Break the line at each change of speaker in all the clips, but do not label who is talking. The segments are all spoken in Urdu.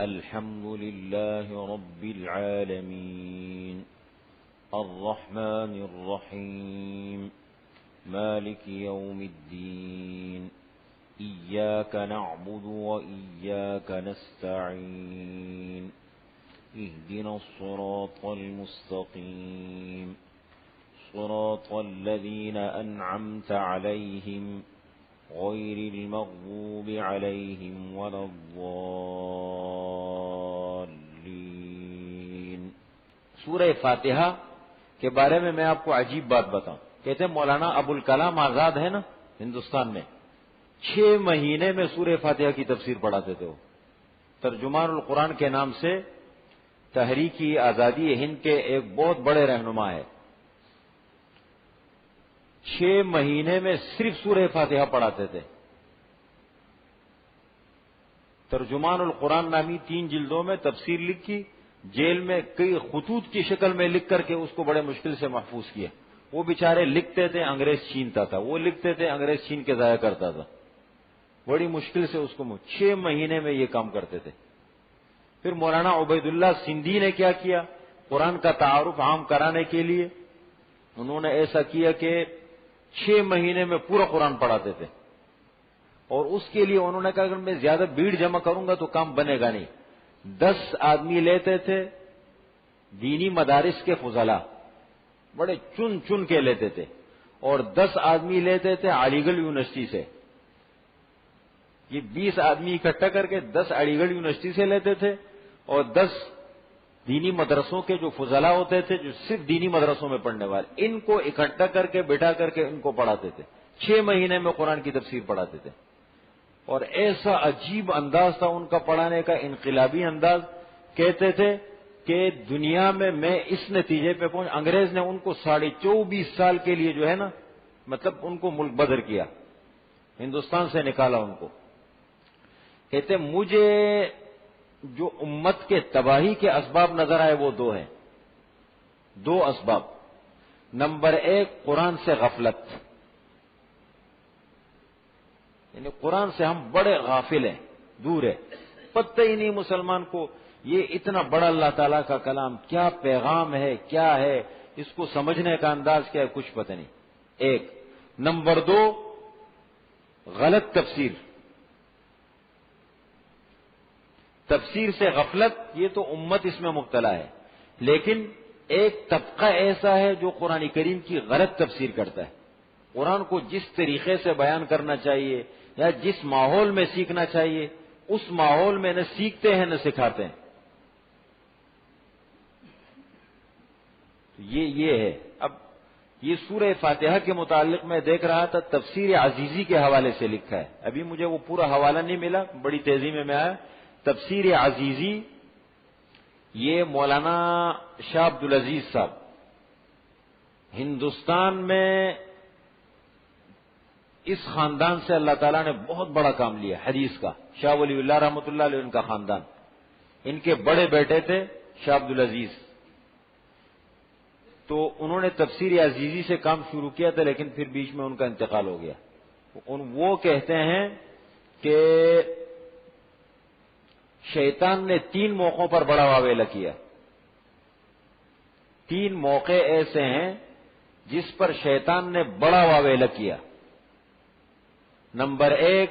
الحمد لله رب العالمين الرحمن الرحيم مالك يوم الدين إياك نعبد وإياك نستعين اهدنا الصراط المستقيم صراط الذين أنعمت عليهم غير المغضوب عليهم ولا الضالين۔
سورہ فاتحہ کے بارے میں آپ کو عجیب بات بتاؤں۔ کہتے ہیں مولانا ابوالکلام آزاد ہے نا ہندوستان میں، 6 مہینے میں سورہ فاتحہ کی تفسیر پڑھاتے تھے وہ۔ ترجمان القرآن کے نام سے تحریک آزادی ہند کے ایک بہت بڑے رہنما ہے۔ 6 مہینے میں صرف سورہ فاتحہ پڑھاتے تھے۔ ترجمان القرآن نامی 3 جلدوں میں تفسیر لکھی، جیل میں کئی خطوط کی شکل میں لکھ کر کے اس کو بڑے مشکل سے محفوظ کیا۔ وہ بیچارے لکھتے تھے، انگریز چھینتا تھا، وہ لکھتے تھے، انگریز چھین کے ضائع کرتا تھا۔ بڑی مشکل سے اس کو 6 مہینے میں یہ کام کرتے تھے۔ پھر مولانا عبید اللہ سندھی نے کیا کیا؟ قرآن کا تعارف عام کرانے کے لیے انہوں نے ایسا کیا کہ 6 مہینے میں پورا قرآن پڑھاتے تھے، اور اس کے لیے انہوں نے کہا اگر میں زیادہ بھیڑ جمع کروں گا تو کام بنے گا نہیں۔ 10 آدمی لیتے تھے دینی مدارس کے فضلاء، بڑے چن چن کے لیتے تھے، اور 10 آدمی لیتے تھے علی گڑھ یونیورسٹی سے۔ یہ 20 آدمی اکٹھا کر کے 10 علی گڑھ یونیورسٹی سے لیتے تھے، اور 10 دینی مدرسوں کے جو فضلاء ہوتے تھے جو صرف دینی مدرسوں میں پڑھنے والے، ان کو اکٹھا کر کے بٹھا کر کے ان کو پڑھاتے تھے۔ 6 مہینے میں قرآن کی تفسیر پڑھاتے تھے، اور ایسا عجیب انداز تھا ان کا پڑھانے کا، انقلابی انداز۔ کہتے تھے کہ دنیا میں اس نتیجے پہ پہنچ، انگریز نے ان کو 24.5 سال کے لیے جو ہے نا، مطلب ان کو ملک بدر کیا، ہندوستان سے نکالا ان کو۔ کہتے مجھے جو امت کے تباہی کے اسباب نظر آئے وہ 2 ہیں، 2 اسباب۔ نمبر 1 قرآن سے غفلت، یعنی قرآن سے ہم بڑے غافل ہیں، دور ہے، پتہ ہی نہیں مسلمان کو یہ اتنا بڑا اللہ تعالیٰ کا کلام کیا پیغام ہے، کیا ہے، اس کو سمجھنے کا انداز کیا ہے، کچھ پتہ نہیں، 1۔ نمبر 2 غلط تفسیر، تفسیر سے غفلت، یہ تو امت اس میں مبتلا ہے، لیکن ایک طبقہ ایسا ہے جو قرآن کریم کی غلط تفسیر کرتا ہے۔ قرآن کو جس طریقے سے بیان کرنا چاہیے یا جس ماحول میں سیکھنا چاہیے اس ماحول میں نہ سیکھتے ہیں نہ سکھاتے ہیں۔ یہ ہے۔ اب یہ سورہ فاتحہ کے متعلق میں دیکھ رہا تھا، تفسیر عزیزی کے حوالے سے لکھا ہے، ابھی مجھے وہ پورا حوالہ نہیں ملا، بڑی تیزی میں آیا۔ تفسیر عزیزی یہ مولانا شاہ عبدالعزیز صاحب، ہندوستان میں اس خاندان سے اللہ تعالیٰ نے بہت بڑا کام لیا حدیث کا۔ شاہ ولی اللہ رحمۃ اللہ علیہ ان کا خاندان، ان کے بڑے بیٹے تھے شاہ عبدالعزیز، تو انہوں نے تفسیر عزیزی سے کام شروع کیا تھا، لیکن پھر بیچ میں ان کا انتقال ہو گیا۔ وہ کہتے ہیں کہ شیطان نے 3 موقعوں پر بڑا واویلا کیا۔ 3 موقع ایسے ہیں جس پر شیطان نے بڑا واویلا کیا۔ نمبر 1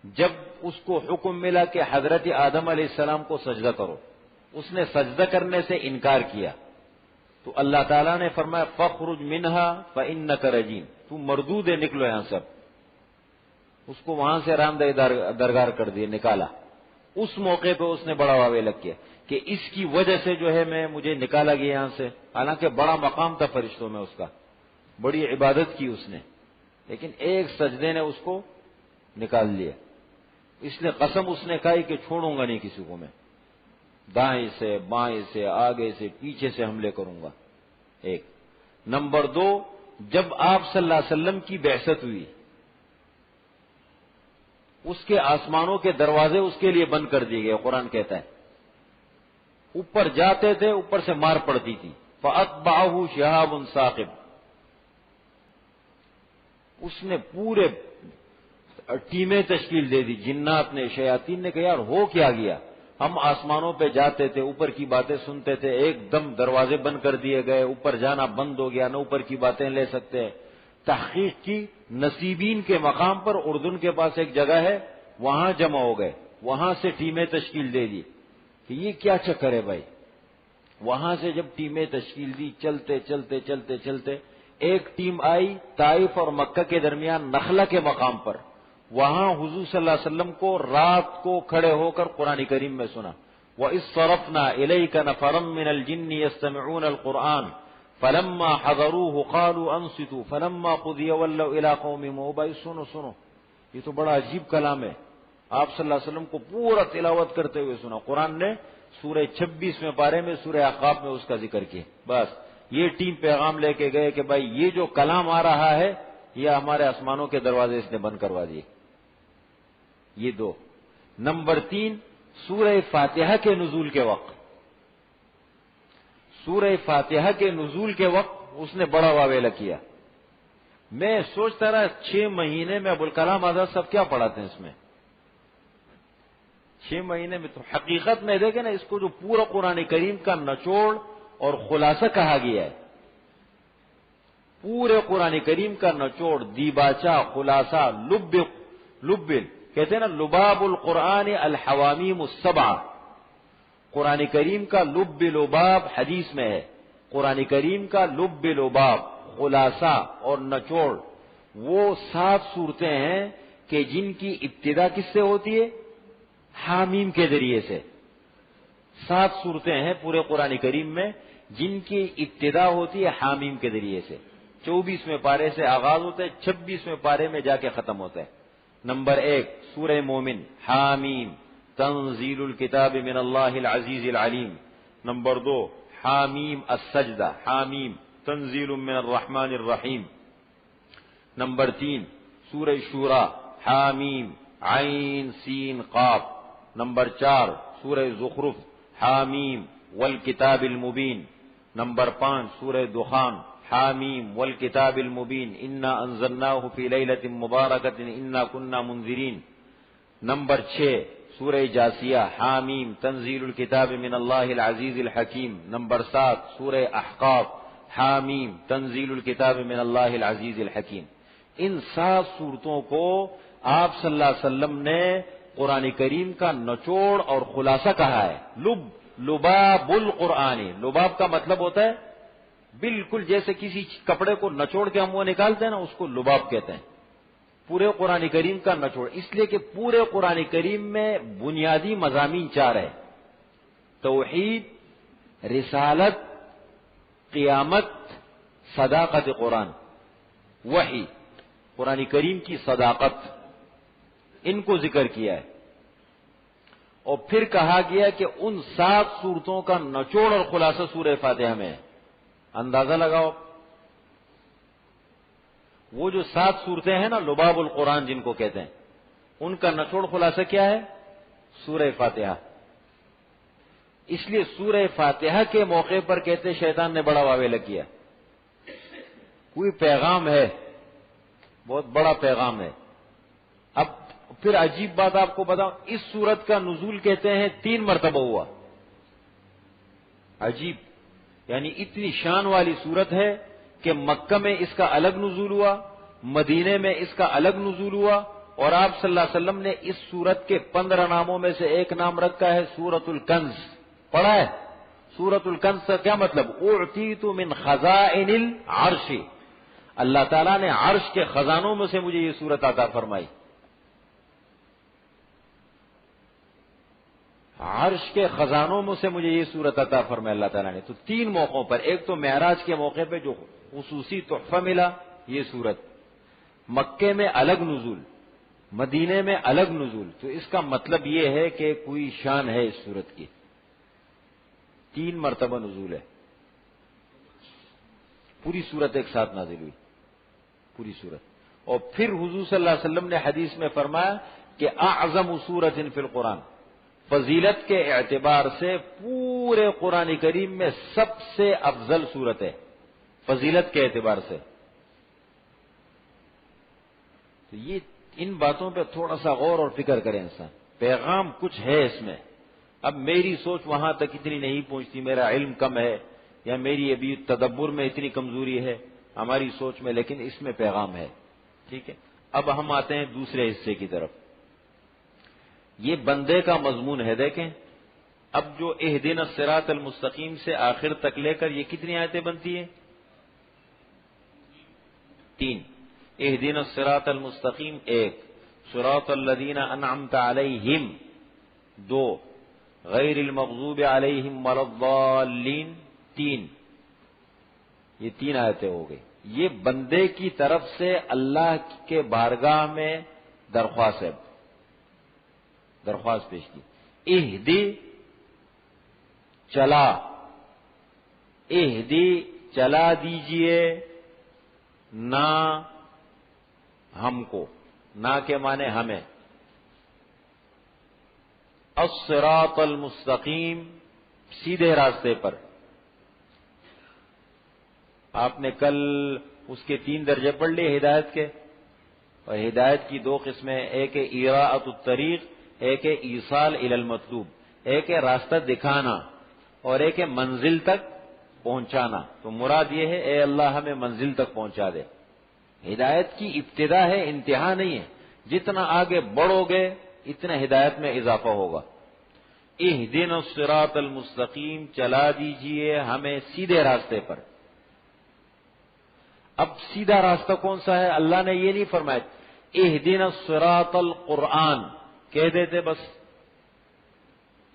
جب اس کو حکم ملا کہ حضرت آدم علیہ السلام کو سجدہ کرو، اس نے سجدہ کرنے سے انکار کیا، تو اللہ تعالیٰ نے فرمایا فَاخْرُجْ مِنْهَا فَإِنَّكَ رَجِيمٌ، تو مردود ہے، نکلو یہاں سب۔ اس کو وہاں سے رام درگار کر دیا، نکالا۔ اس موقع پہ اس نے بڑا واویلا کیا کہ اس کی وجہ سے جو ہے مجھے نکالا گیا یہاں سے، حالانکہ بڑا مقام تھا فرشتوں میں اس کا، بڑی عبادت کی اس نے، لیکن ایک سجدے نے اس کو نکال لیا۔ اس لیے قسم اس نے کہی کہ چھوڑوں گا نہیں کسی کو، میں دائیں سے بائیں سے آگے سے پیچھے سے حملے کروں گا۔ 1۔ نمبر 2 جب آپ صلی اللہ علیہ وسلم کی بعثت ہوئی، اس کے آسمانوں کے دروازے اس کے لیے بند کر دیے گئے، قرآن کہتا ہے۔ اوپر جاتے تھے، اوپر سے مار پڑتی تھی، فَأَتْبَعَهُ شِهَابٌ ثَاقِبٌ، اس نے پورے ٹیمیں تشکیل دے دی، جنات نے، شیاطین نے، کہ یار ہو کیا گیا؟ ہم آسمانوں پہ جاتے تھے، اوپر کی باتیں سنتے تھے، ایک دم دروازے بند کر دیے گئے، اوپر جانا بند ہو گیا، نہ اوپر کی باتیں لے سکتے ہیں۔ تحقیق کی، نصیبین کے مقام پر اردن کے پاس ایک جگہ ہے، وہاں جمع ہو گئے، وہاں سے ٹیمیں تشکیل دے دی کہ یہ کیا چکر ہے بھائی۔ وہاں سے جب ٹیمیں تشکیل دی، چلتے چلتے چلتے چلتے ایک ٹیم آئی طائف اور مکہ کے درمیان نخلا کے مقام پر، وہاں حضور صلی اللہ علیہ وسلم کو رات کو کھڑے ہو کر قرآن کریم میں سنا۔ وَإِذْ صَرَفْنَا إِلَيْكَ نَفَرًا مِّنَ الْجِنِّ يَسْتَمِعُونَ الْقُرْآنَ فَلَمَّا حَضَرُوهُ قَالُوا أَنصِتُوا فَلَمَّا قُضِيَ وَلَّوْا إِلَىٰ قَوْمِهِمْ مُنذِرِينَ۔ سنو، یہ تو بڑا عجیب کلام ہے۔ آپ صلی اللہ علیہ وسلم کو پورا تلاوت کرتے ہوئے سنا۔ قرآن نے سورہ 26 پارے میں، سورہ احقاف میں اس کا ذکر کیا۔ بس یہ ٹیم پیغام لے کے گئے کہ بھائی یہ جو کلام آ رہا ہے یہ ہمارے آسمانوں کے دروازے اس نے بند کروا دیے۔ یہ دو۔ نمبر 3، سورہ فاتحہ کے نزول کے وقت، سورہ فاتحہ کے نزول کے وقت اس نے بڑا واویلا کیا۔ میں سوچتا رہا 6 مہینے میں ابوالکلام آزاد صاحب کیا پڑھاتے ہیں اس میں؟ 6 مہینے میں تو حقیقت میں دیکھیں نا، اس کو جو پورا قرآن کریم کا نچوڑ اور خلاصہ کہا گیا ہے، پورے قرآن کریم کا نچوڑ، دیباچہ، خلاصہ، لب کہتے ہیں نا، لباب القرآن الحوامیم السبع۔ قرآن کریم کا لباب حدیث میں ہے، قرآن کریم کا لباب، خلاصہ اور نچوڑ وہ 7 صورتیں ہیں کہ جن کی ابتدا کس سے ہوتی ہے؟ حامیم کے ذریعے سے۔ 7 صورتیں ہیں پورے قرآن کریم میں جن کی ابتدا ہوتی ہے حامیم کے ذریعے سے۔ 24ویں پارے سے آغاز ہوتا ہے، 26ویں پارے میں جا کے ختم ہوتا ہے۔ نمبر 1 سورہ مومن، حامیم تنزیل الکتاب من اللہ العزیز العلیم۔ نمبر 2 حامیم السجدہ، حامیم تنزیل من الرحمن الرحیم۔ نمبر 3 سورہ شورى، حامیم عین سین قاف۔ نمبر 4 سورہ زخرف، حامیم والکتاب المبین۔ نمبر 5 سورہ دخان، حامیم والکتاب المبین انا انزلناہ فی لیلۃ مبارکۃ انا کنا منذرین۔ نمبر 6 سورہ جاثیہ، حامیم تنزیل الکتاب من اللہ العزیز الحکیم۔ نمبر 7 سورہ احقاف، حامیم تنزیل الکتاب من اللہ العزیز الحکیم۔ ان 7 صورتوں کو آپ صلی اللہ علیہ وسلم نے قرآن کریم کا نچوڑ اور خلاصہ کہا ہے۔ لباب القرآن، لباب کا مطلب ہوتا ہے بالکل جیسے کسی کپڑے کو نچوڑ کے ہم وہ نکالتے ہیں نا، اس کو لباب کہتے ہیں۔ پورے قرآن کریم کا نچوڑ، اس لیے کہ پورے قرآن کریم میں بنیادی مضامین 4 ہیں: توحید، رسالت، قیامت، صداقت قرآن، وحی، قرآن کریم کی صداقت، ان کو ذکر کیا ہے۔ اور پھر کہا گیا کہ ان 7 صورتوں کا نچوڑ اور خلاصہ سورہ فاتحہ میں ہے۔ اندازہ لگاؤ، وہ جو 7 صورتیں ہیں نا لباب القرآن جن کو کہتے ہیں، ان کا نچوڑ خلاصہ کیا ہے؟ سورہ فاتحہ۔ اس لیے سورہ فاتحہ کے موقع پر کہتے شیطان نے بڑا واویلا کیا، کوئی پیغام ہے، بہت بڑا پیغام ہے۔ اب پھر عجیب بات آپ کو بتاؤں، اس سورت کا نزول کہتے ہیں 3 مرتبہ ہوا۔ عجیب، یعنی اتنی شان والی سورت ہے کہ مکہ میں اس کا الگ نزول ہوا، مدینے میں اس کا الگ نزول ہوا، اور آپ صلی اللہ علیہ وسلم نے اس سورت کے 15 ناموں میں سے ایک نام رکھا ہے سورۃ الکنز۔ پڑھا ہے؟ سورۃ الکنز کا کیا مطلب؟ اعطیت من خزائن العرش، اللہ تعالیٰ نے عرش کے خزانوں میں سے مجھے یہ سورت عطا فرمائی۔ عرش کے خزانوں میں سے مجھے یہ سورت عطا فرمائی اللہ تعالیٰ نے۔ تو 3 موقعوں پر، ایک تو معراج کے موقع پہ جو خصوصی تحفہ ملا یہ سورت، مکے میں الگ نزول، مدینے میں الگ نزول، تو اس کا مطلب یہ ہے کہ کوئی شان ہے اس سورت کی۔ 3 مرتبہ نزول ہے، پوری سورت ایک ساتھ نازل ہوئی، پوری سورت۔ اور پھر حضور صلی اللہ علیہ وسلم نے حدیث میں فرمایا کہ اعظم سورۃ فی القرآن، فضیلت کے اعتبار سے پورے قرآن کریم میں سب سے افضل سورت ہے، فضیلت کے اعتبار سے۔ تو یہ ان باتوں پہ تھوڑا سا غور اور فکر کریں انسان، پیغام کچھ ہے اس میں، اب میری سوچ وہاں تک اتنی نہیں پہنچتی، میرا علم کم ہے یا میری ابھی تدبر میں اتنی کمزوری ہے ہماری سوچ میں، لیکن اس میں پیغام ہے. ٹھیک ہے. اب ہم آتے ہیں دوسرے حصے کی طرف. یہ بندے کا مضمون ہے. دیکھیں اب جو اہدنا الصراط المستقیم سے آخر تک لے کر یہ کتنی آیتیں بنتی ہیں؟ 3. اہدنا الصراط المستقیم 1، صراط الذین انعمت علیہم 2، غیر المغضوب علیہم ولا الضالین 3. یہ 3 آیتیں ہو گئی. یہ بندے کی طرف سے اللہ کے بارگاہ میں درخواست پیش کی. اہدی چلا، اہدی چلا دیجئے نہ ہم کو، نہ کے معنی ہمیں. الصراط المستقیم سیدھے راستے پر. آپ نے کل اس کے 3 درجے پڑھ لیے ہدایت کے، اور ہدایت کی 2 قسمیں، ایک ہے اراءۃ الطریق، ایک ہے ایصال الی المطلوب. ایک ہے راستہ دکھانا اور ایک ہے منزل تک پہنچانا. تو مراد یہ ہے اے اللہ ہمیں منزل تک پہنچا دے. ہدایت کی ابتدا ہے، انتہا نہیں ہے. جتنا آگے بڑھو گے اتنا ہدایت میں اضافہ ہوگا. اہدنا الصراط المستقیم چلا دیجئے ہمیں سیدھے راستے پر. اب سیدھا راستہ کون سا ہے؟ اللہ نے یہ نہیں فرمایا اہدنا الصراط القرآن کہہ دیتے بس،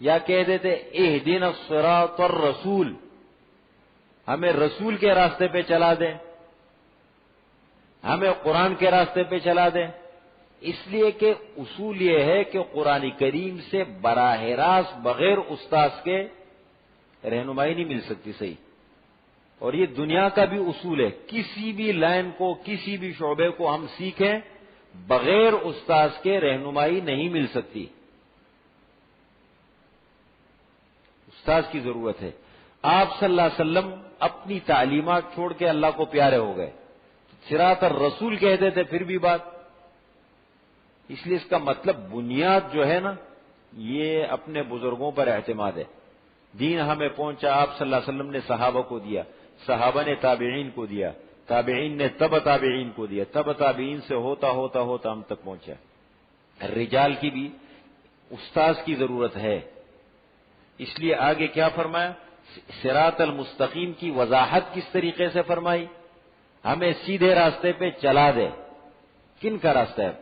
یا کہہ دیتے اہدنا الصراط الرسول، ہمیں رسول کے راستے پہ چلا دیں، ہمیں قرآن کے راستے پہ چلا دیں. اس لیے کہ اصول یہ ہے کہ قرآن کریم سے براہ راست بغیر استاذ کے رہنمائی نہیں مل سکتی. صحیح. اور یہ دنیا کا بھی اصول ہے. کسی بھی لائن کو، کسی بھی شعبے کو ہم سیکھیں بغیر استاذ کے رہنمائی نہیں مل سکتی. استاذ کی ضرورت ہے. آپ صلی اللہ علیہ وسلم اپنی تعلیمات چھوڑ کے اللہ کو پیارے ہو گئے. صراط الرسول کہتے تھے پھر بھی بات. اس لیے اس کا مطلب بنیاد جو ہے نا یہ اپنے بزرگوں پر اعتماد ہے. دین ہمیں پہنچا، آپ صلی اللہ علیہ وسلم نے صحابہ کو دیا، صحابہ نے تابعین کو دیا، تابعین نے تبع تابعین کو دیا، تبع تابعین سے ہوتا ہوتا ہوتا ہم تک پہنچا. رجال کی بھی استاذ کی ضرورت ہے. اس لیے آگے کیا فرمایا؟ صراط المستقیم کی وضاحت کس طریقے سے فرمائی؟ ہمیں سیدھے راستے پہ چلا دے. کن کا راستہ ہے؟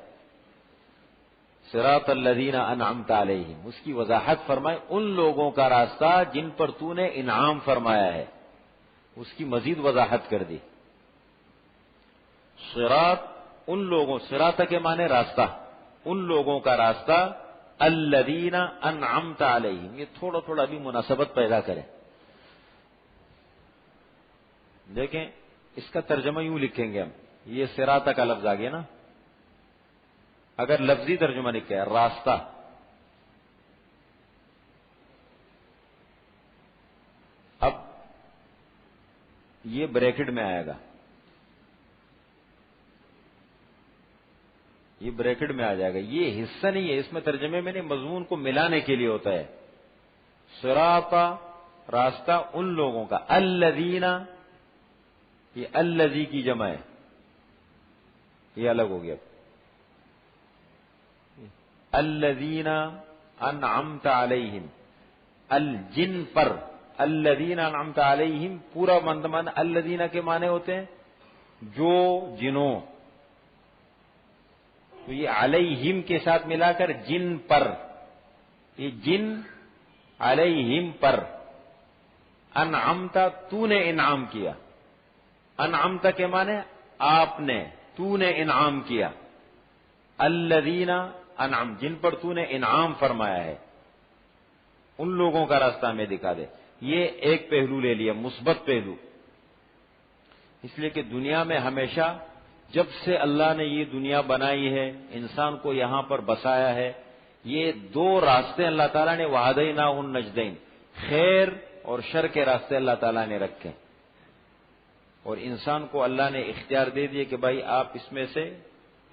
صراط الذین انعمت علیہم. اس کی وضاحت فرمائی ان لوگوں کا راستہ جن پر تو نے انعام فرمایا ہے. اس کی مزید وضاحت کر دی. صراط ان لوگوں، صراط کے معنی راستہ، ان لوگوں کا راستہ الذین انعمت علیہم. یہ تھوڑا تھوڑا بھی مناسبت پیدا کریں. دیکھیں اس کا ترجمہ یوں لکھیں گے ہم، یہ صراط کا لفظ آ گیا نا، اگر لفظی ترجمہ لکھا ہے راستہ، اب یہ بریکٹ میں آئے گا، یہ بریکٹ میں آ جائے گا. یہ حصہ نہیں ہے اس میں ترجمے میں، نہیں، مضمون کو ملانے کے لیے ہوتا ہے. صراط راستہ ان لوگوں کا، الذین یہ الذی کی جمع ہے، یہ الگ ہو گیا. الذین انعمت علیہم، الجن پر، الذین انعمت علیہم پورا مندمان. الذین کے معنی ہوتے ہیں جو جنوں، تو یہ علیہم کے ساتھ ملا کر جن پر، یہ جن علیہم پر. انعمت تو نے انعام کیا، انعمت کے معنی آپ نے، تو نے انعام کیا. الذین انعم جن پر تو نے انعام فرمایا ہے، ان لوگوں کا راستہ ہمیں دکھا دے. یہ ایک پہلو لے لیا، مثبت پہلو. اس لیے کہ دنیا میں ہمیشہ جب سے اللہ نے یہ دنیا بنائی ہے، انسان کو یہاں پر بسایا ہے، یہ 2 راستے اللہ تعالیٰ نے وہدیناہ النجدین، خیر اور شر کے راستے اللہ تعالیٰ نے رکھے، اور انسان کو اللہ نے اختیار دے دیے کہ بھائی آپ اس میں سے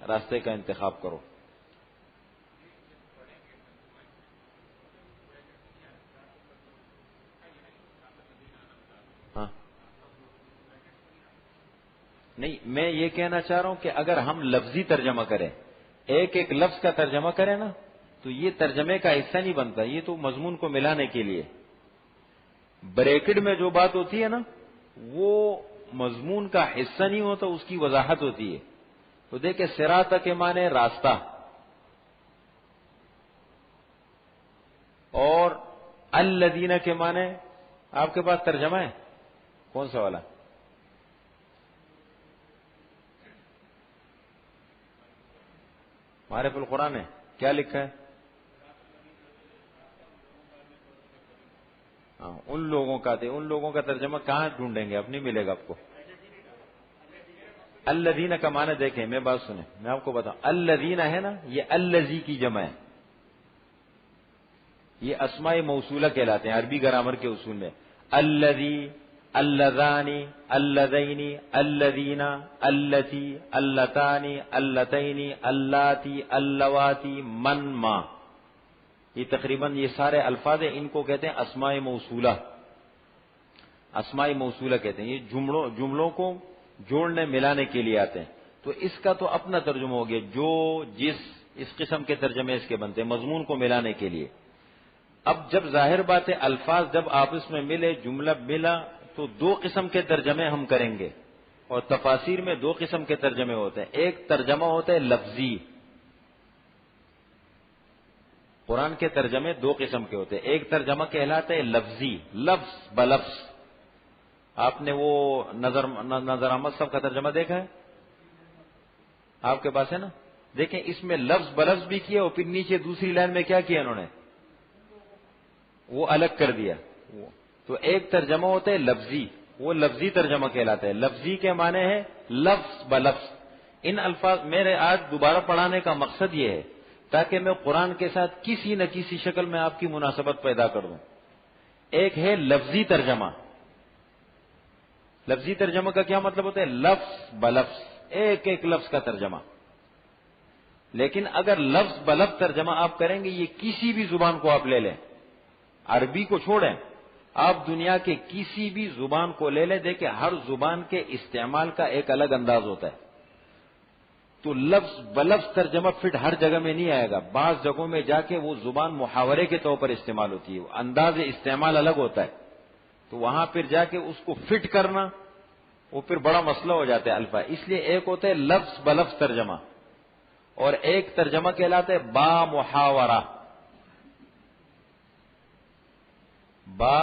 راستے کا انتخاب کرو. ہاں نہیں، میں یہ کہنا چاہ رہا ہوں کہ اگر ہم لفظی ترجمہ کریں، ایک ایک لفظ کا ترجمہ کریں نا، تو یہ ترجمے کا حصہ نہیں بنتا، یہ تو مضمون کو ملانے کے لیے۔ بریکٹ میں جو بات ہوتی ہے نا، وہ مضمون کا حصہ نہیں ہوتا، اس کی وضاحت ہوتی ہے۔ تو دیکھیں صراط کے معنی راستہ، اور الذین کے معنی آپ کے پاس ترجمہ ہے کون سا والا؟ معرف القرآن ہے، کیا لکھا ہے؟ ہاں ان لوگوں کا تھے، ان لوگوں کا ترجمہ کہاں ڈھونڈیں گے؟ اب نہیں ملے گا آپ کو۔ الذین کا معنی دیکھیں، میں بات سنیں، میں آپ کو بتاؤں، الذین ہے نا، یہ الذی کی جمع ہے، یہ اسماء موصولہ کہلاتے ہیں عربی گرامر کے اصول میں۔ الذی، اللذانی، اللذینی، الذین، اللتی، اللتانی، اللتینی، اللاتی، اللواتی، من، ما، یہ تقریباً یہ سارے الفاظ ہیں، ان کو کہتے ہیں اسماء موصولہ۔ اسماء موصولہ کہتے ہیں، یہ جملوں کو جوڑنے ملانے کے لیے آتے ہیں۔ تو اس کا تو اپنا ترجمہ ہو گیا، جو، جس، اس قسم کے ترجمے اس کے بنتے ہیں مضمون کو ملانے کے لیے۔ اب جب ظاہر بات ہے الفاظ جب آپس میں ملے، جملہ ملا، تو دو قسم کے ترجمے ہم کریں گے، اور تفاسیر میں دو قسم کے ترجمے ہوتے ہیں۔ ایک ترجمہ ہوتا ہے لفظی، قرآن کے ترجمے دو قسم کے ہوتے ہیں، ایک ترجمہ کہلاتا ہے لفظی، لفظ بلفظ۔ آپ نے وہ نظر احمد صاحب کا ترجمہ دیکھا ہے؟ آپ کے پاس ہے نا؟ دیکھیں اس میں لفظ بلفظ بھی کیا، اور پھر نیچے دوسری لائن میں کیا کیا انہوں نے؟ وہ الگ کر دیا۔ تو ایک ترجمہ ہوتا ہے لفظی، وہ لفظی ترجمہ کہلاتا ہے۔ لفظی کے معنی ہے لفظ بلفظ۔ ان الفاظ میرے آج دوبارہ پڑھانے کا مقصد یہ ہے تاکہ میں قرآن کے ساتھ کسی نہ کسی شکل میں آپ کی مناسبت پیدا کر دوں۔ ایک ہے لفظی ترجمہ۔ لفظی ترجمہ کا کیا مطلب ہوتا ہے؟ لفظ بلفظ، ایک ایک لفظ کا ترجمہ۔ لیکن اگر لفظ بلفظ ترجمہ آپ کریں گے، یہ کسی بھی زبان کو آپ لے لیں، عربی کو چھوڑیں، آپ دنیا کے کسی بھی زبان کو لے لیں، دیکھیں ہر زبان کے استعمال کا ایک الگ انداز ہوتا ہے۔ تو لفظ بلفظ ترجمہ فٹ ہر جگہ میں نہیں آئے گا، بعض جگہوں میں جا کے وہ زبان محاورے کے طور پر استعمال ہوتی ہے، انداز استعمال الگ ہوتا ہے، تو وہاں پھر جا کے اس کو فٹ کرنا وہ پھر بڑا مسئلہ ہو جاتا ہے الفاظ۔ اس لیے ایک ہوتا ہے لفظ بلفظ ترجمہ، اور ایک ترجمہ کہلاتا ہے با محاورہ۔ با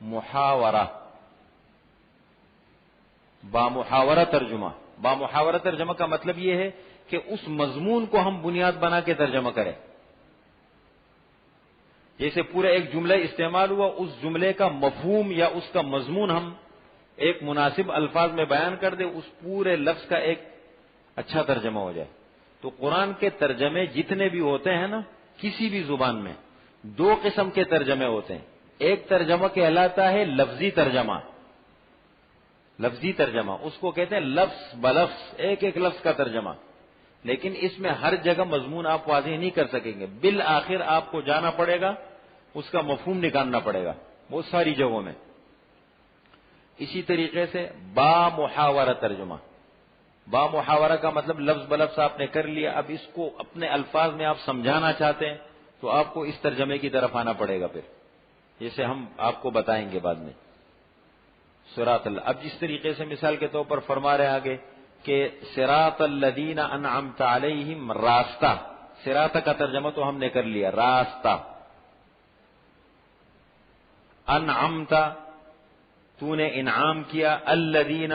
محاورہ، با محاورہ ترجمہ۔ با محاورہ ترجمہ کا مطلب یہ ہے کہ اس مضمون کو ہم بنیاد بنا کے ترجمہ کریں۔ جیسے پورا ایک جملہ استعمال ہوا، اس جملے کا مفہوم یا اس کا مضمون ہم ایک مناسب الفاظ میں بیان کر دیں، اس پورے لفظ کا ایک اچھا ترجمہ ہو جائے۔ تو قرآن کے ترجمے جتنے بھی ہوتے ہیں نا، کسی بھی زبان میں دو قسم کے ترجمے ہوتے ہیں۔ ایک ترجمہ کہلاتا ہے لفظی ترجمہ، لفظی ترجمہ اس کو کہتے ہیں لفظ بلفظ، ایک ایک لفظ کا ترجمہ۔ لیکن اس میں ہر جگہ مضمون آپ واضح نہیں کر سکیں گے، بالآخر آپ کو جانا پڑے گا، اس کا مفہوم نکالنا پڑے گا بہت ساری جگہوں میں۔ اسی طریقے سے با محاورہ ترجمہ، با محاورہ کا مطلب لفظ بلفظ آپ نے کر لیا، اب اس کو اپنے الفاظ میں آپ سمجھانا چاہتے ہیں تو آپ کو اس ترجمے کی طرف آنا پڑے گا، پھر جیسے ہم آپ کو بتائیں گے بعد میں۔ صراط اللہ، اب جس طریقے سے مثال کے طور پر فرما رہے آگے کہ صراط الذین انعمت علیہم، راستہ، صراط کا ترجمہ تو ہم نے کر لیا راستہ، انعمت تو نے انعام کیا، الذین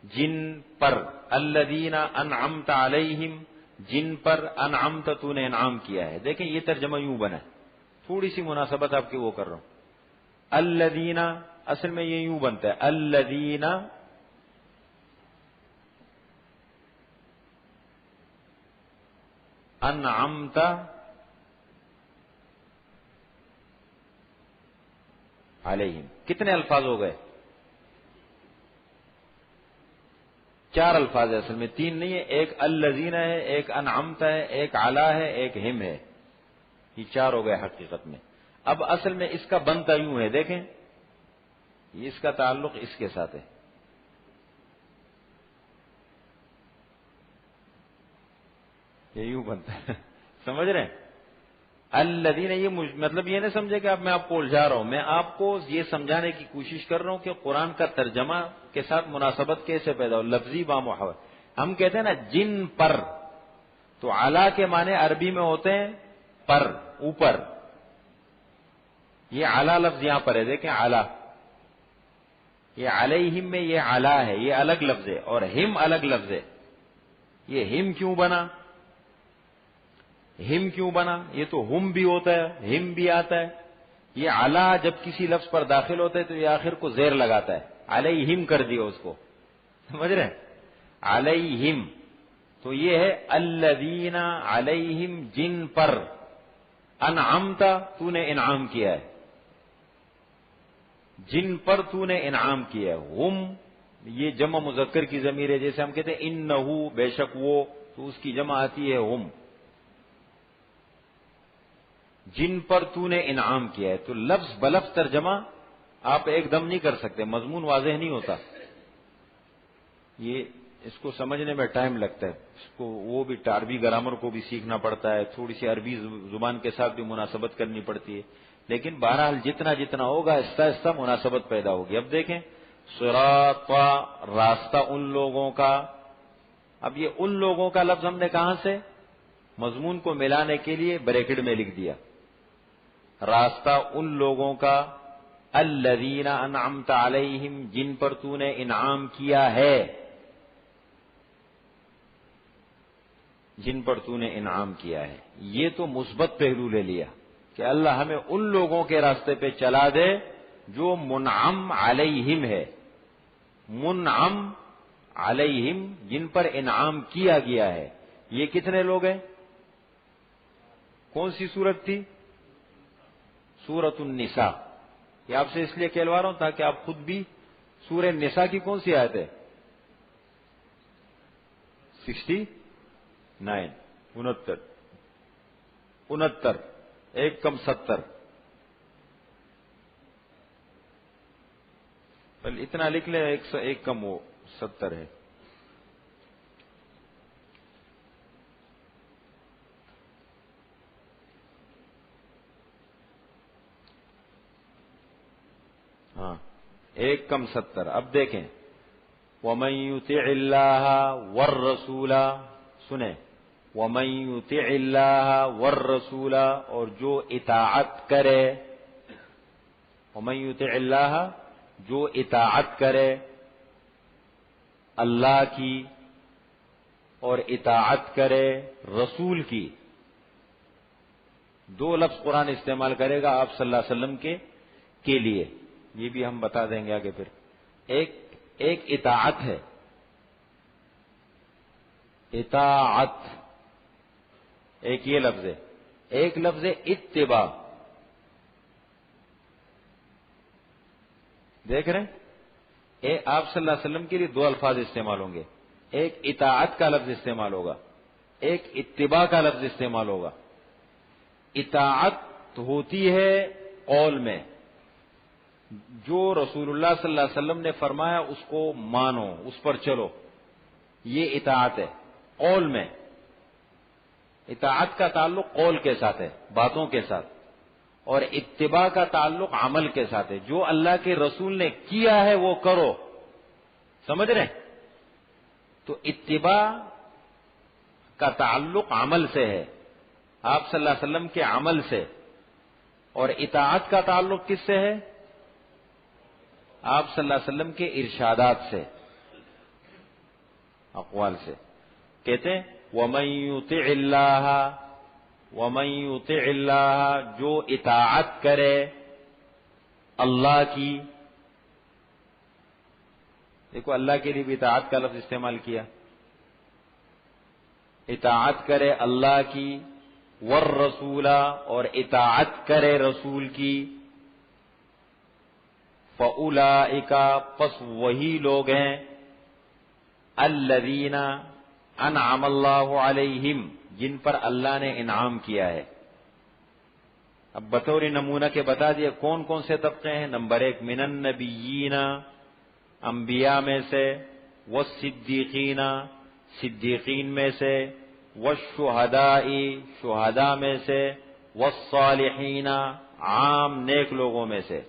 جن پر، الذین انعمت علیہم جن پر، انعمت تو نے انعام کیا ہے۔ دیکھیں یہ ترجمہ یوں بنا ہے، تھوڑی سی مناسبت آپ کی وہ کر رہا ہوں۔ الذین اصل میں یہ یوں بنتا ہے الذین انعمت علیہم، کتنے الفاظ ہو گئے؟ چار الفاظ ہے اصل میں، تین نہیں ہے، ایک الذین ہے، ایک انعمت ہے، ایک علی ہے، ایک ہم ہے، یہ چار ہو گئے حقیقت میں۔ اب اصل میں اس کا بنتا یوں ہے، دیکھیں اس کا تعلق اس کے ساتھ ہے. یہ یوں بنتا ہے. سمجھ رہے ہیں؟ الذین، یہ مطلب یہ نہ سمجھے کہ اب میں آپ کو الجھا رہا ہوں، میں آپ کو یہ سمجھانے کی کوشش کر رہا ہوں کہ قرآن کا ترجمہ کے ساتھ مناسبت کیسے پیدا ہو، لفظی بامحور. ہم کہتے ہیں نا جن پر، تو علا کے معنی عربی میں ہوتے ہیں پر، اوپر. یہ علا لفظ یہاں پر ہے، دیکھیں علا، یہ علیہم میں یہ علا ہے، یہ الگ لفظ ہے، اور ہم الگ لفظ ہے. یہ ہم کیوں بنا؟ ہم کیوں بنا؟ یہ تو ہم بھی ہوتا ہے، ہم بھی آتا ہے. یہ علا جب کسی لفظ پر داخل ہوتا ہے تو یہ آخر کو زیر لگاتا ہے، علیہم کر دیا اس کو. سمجھ رہے ہیں؟ علیہم، تو یہ ہے الذین علیہم، جن پر انعمت، تو نے انعام کیا ہے، جن پر تو نے انعام کیا ہے. ہم یہ جمع مذکر کی ضمیر ہے، جیسے ہم کہتے ہیں انہو، بے شک وہ، تو اس کی جمع آتی ہے ہم. جن پر تو نے انعام کیا ہے. تو لفظ بلفظ ترجمہ آپ ایک دم نہیں کر سکتے، مضمون واضح نہیں ہوتا. یہ اس کو سمجھنے میں ٹائم لگتا ہے، اس کو وہ بھی عربی گرامر کو بھی سیکھنا پڑتا ہے، تھوڑی سی عربی زبان کے ساتھ بھی مناسبت کرنی پڑتی ہے. لیکن بہرحال جتنا جتنا ہوگا آہستہ آہستہ مناسبت پیدا ہوگی. اب دیکھیں صراط، راستہ ان لوگوں کا. اب یہ ان لوگوں کا لفظ ہم نے کہاں سے؟ مضمون کو ملانے کے لیے بریکٹ میں لکھ دیا. راستہ ان لوگوں کا، الذین انعمت علیہم، جن پر تو نے انعام کیا ہے، جن پر تو نے انعام کیا ہے. یہ تو مثبت پہلو لے لیا کہ اللہ ہمیں ان لوگوں کے راستے پہ چلا دے جو منعم علیہم ہے. منعم علیہم، جن پر انعام کیا گیا ہے. یہ کتنے لوگ ہیں؟ کون سی سورت تھی؟ سورۃ النساء. یہ آپ سے اس لیے کہلوا رہا ہوں تاکہ آپ خود بھی. سورہ النساء کی کون سی آیت ہے؟ 69، 69، ایک کم 70. پہلے اتنا لکھ لیں، ایک کم وہ 70 ہے. ہاں، ایک کم 70. اب دیکھیں وَمَن يُطِعِ اللَّهَ وَالرَّسُولَ، سنیں وَمَن يُطِعِ اللَّهَ وَالرَّسُولَ، اور جو اطاعت کرے. وَمَن يُطِعِ اللَّهَ، جو اطاعت کرے اللہ کی اور اطاعت کرے رسول کی. دو لفظ قرآن استعمال کرے گا آپ صلی اللہ علیہ وسلم کے لیے، یہ بھی ہم بتا دیں گے آگے. پھر ایک اطاعت ہے، اطاعت ایک یہ لفظ ہے. ایک لفظ ہے اتباع. دیکھ رہے ہیں؟ آپ صلی اللہ علیہ وسلم کے لیے دو الفاظ استعمال ہوں گے. ایک اطاعت کا لفظ استعمال ہوگا، ایک اتباع کا لفظ استعمال ہوگا. اطاعت ہوتی ہے قول میں، جو رسول اللہ صلی اللہ علیہ وسلم نے فرمایا اس کو مانو، اس پر چلو، یہ اطاعت ہے. قول میں اطاعت کا تعلق قول کے ساتھ ہے، باتوں کے ساتھ، اور اتباع کا تعلق عمل کے ساتھ ہے. جو اللہ کے رسول نے کیا ہے وہ کرو. سمجھ رہے ہیں؟ تو اتباع کا تعلق عمل سے ہے، آپ صلی اللہ علیہ وسلم کے عمل سے. اور اطاعت کا تعلق کس سے ہے؟ آپ صلی اللہ علیہ وسلم کے ارشادات سے، اقوال سے. کہتے ہیں وَمَن يُطِعِ اللَّهَ، وَمَن يُطِعِ اللَّهَ، جو اطاعت کرے اللہ کی. دیکھو اللہ کے لیے بھی اطاعت کا لفظ استعمال کیا. اطاعت کرے اللہ کی، والرسول، اور اطاعت کرے رسول کی. فَأُولَئِكَ، پس وہی لوگ ہیں، الذین انعم اللہ علیہم، جن پر اللہ نے انعام کیا ہے. اب بطور نمونہ کے بتا دیا کون کون سے طبقے ہیں. نمبر 1 من النبیین، انبیاء میں سے، والصدیقین، صدیقین میں سے، والشہداء، شہداء میں سے، والصالحین، عام نیک لوگوں میں سے.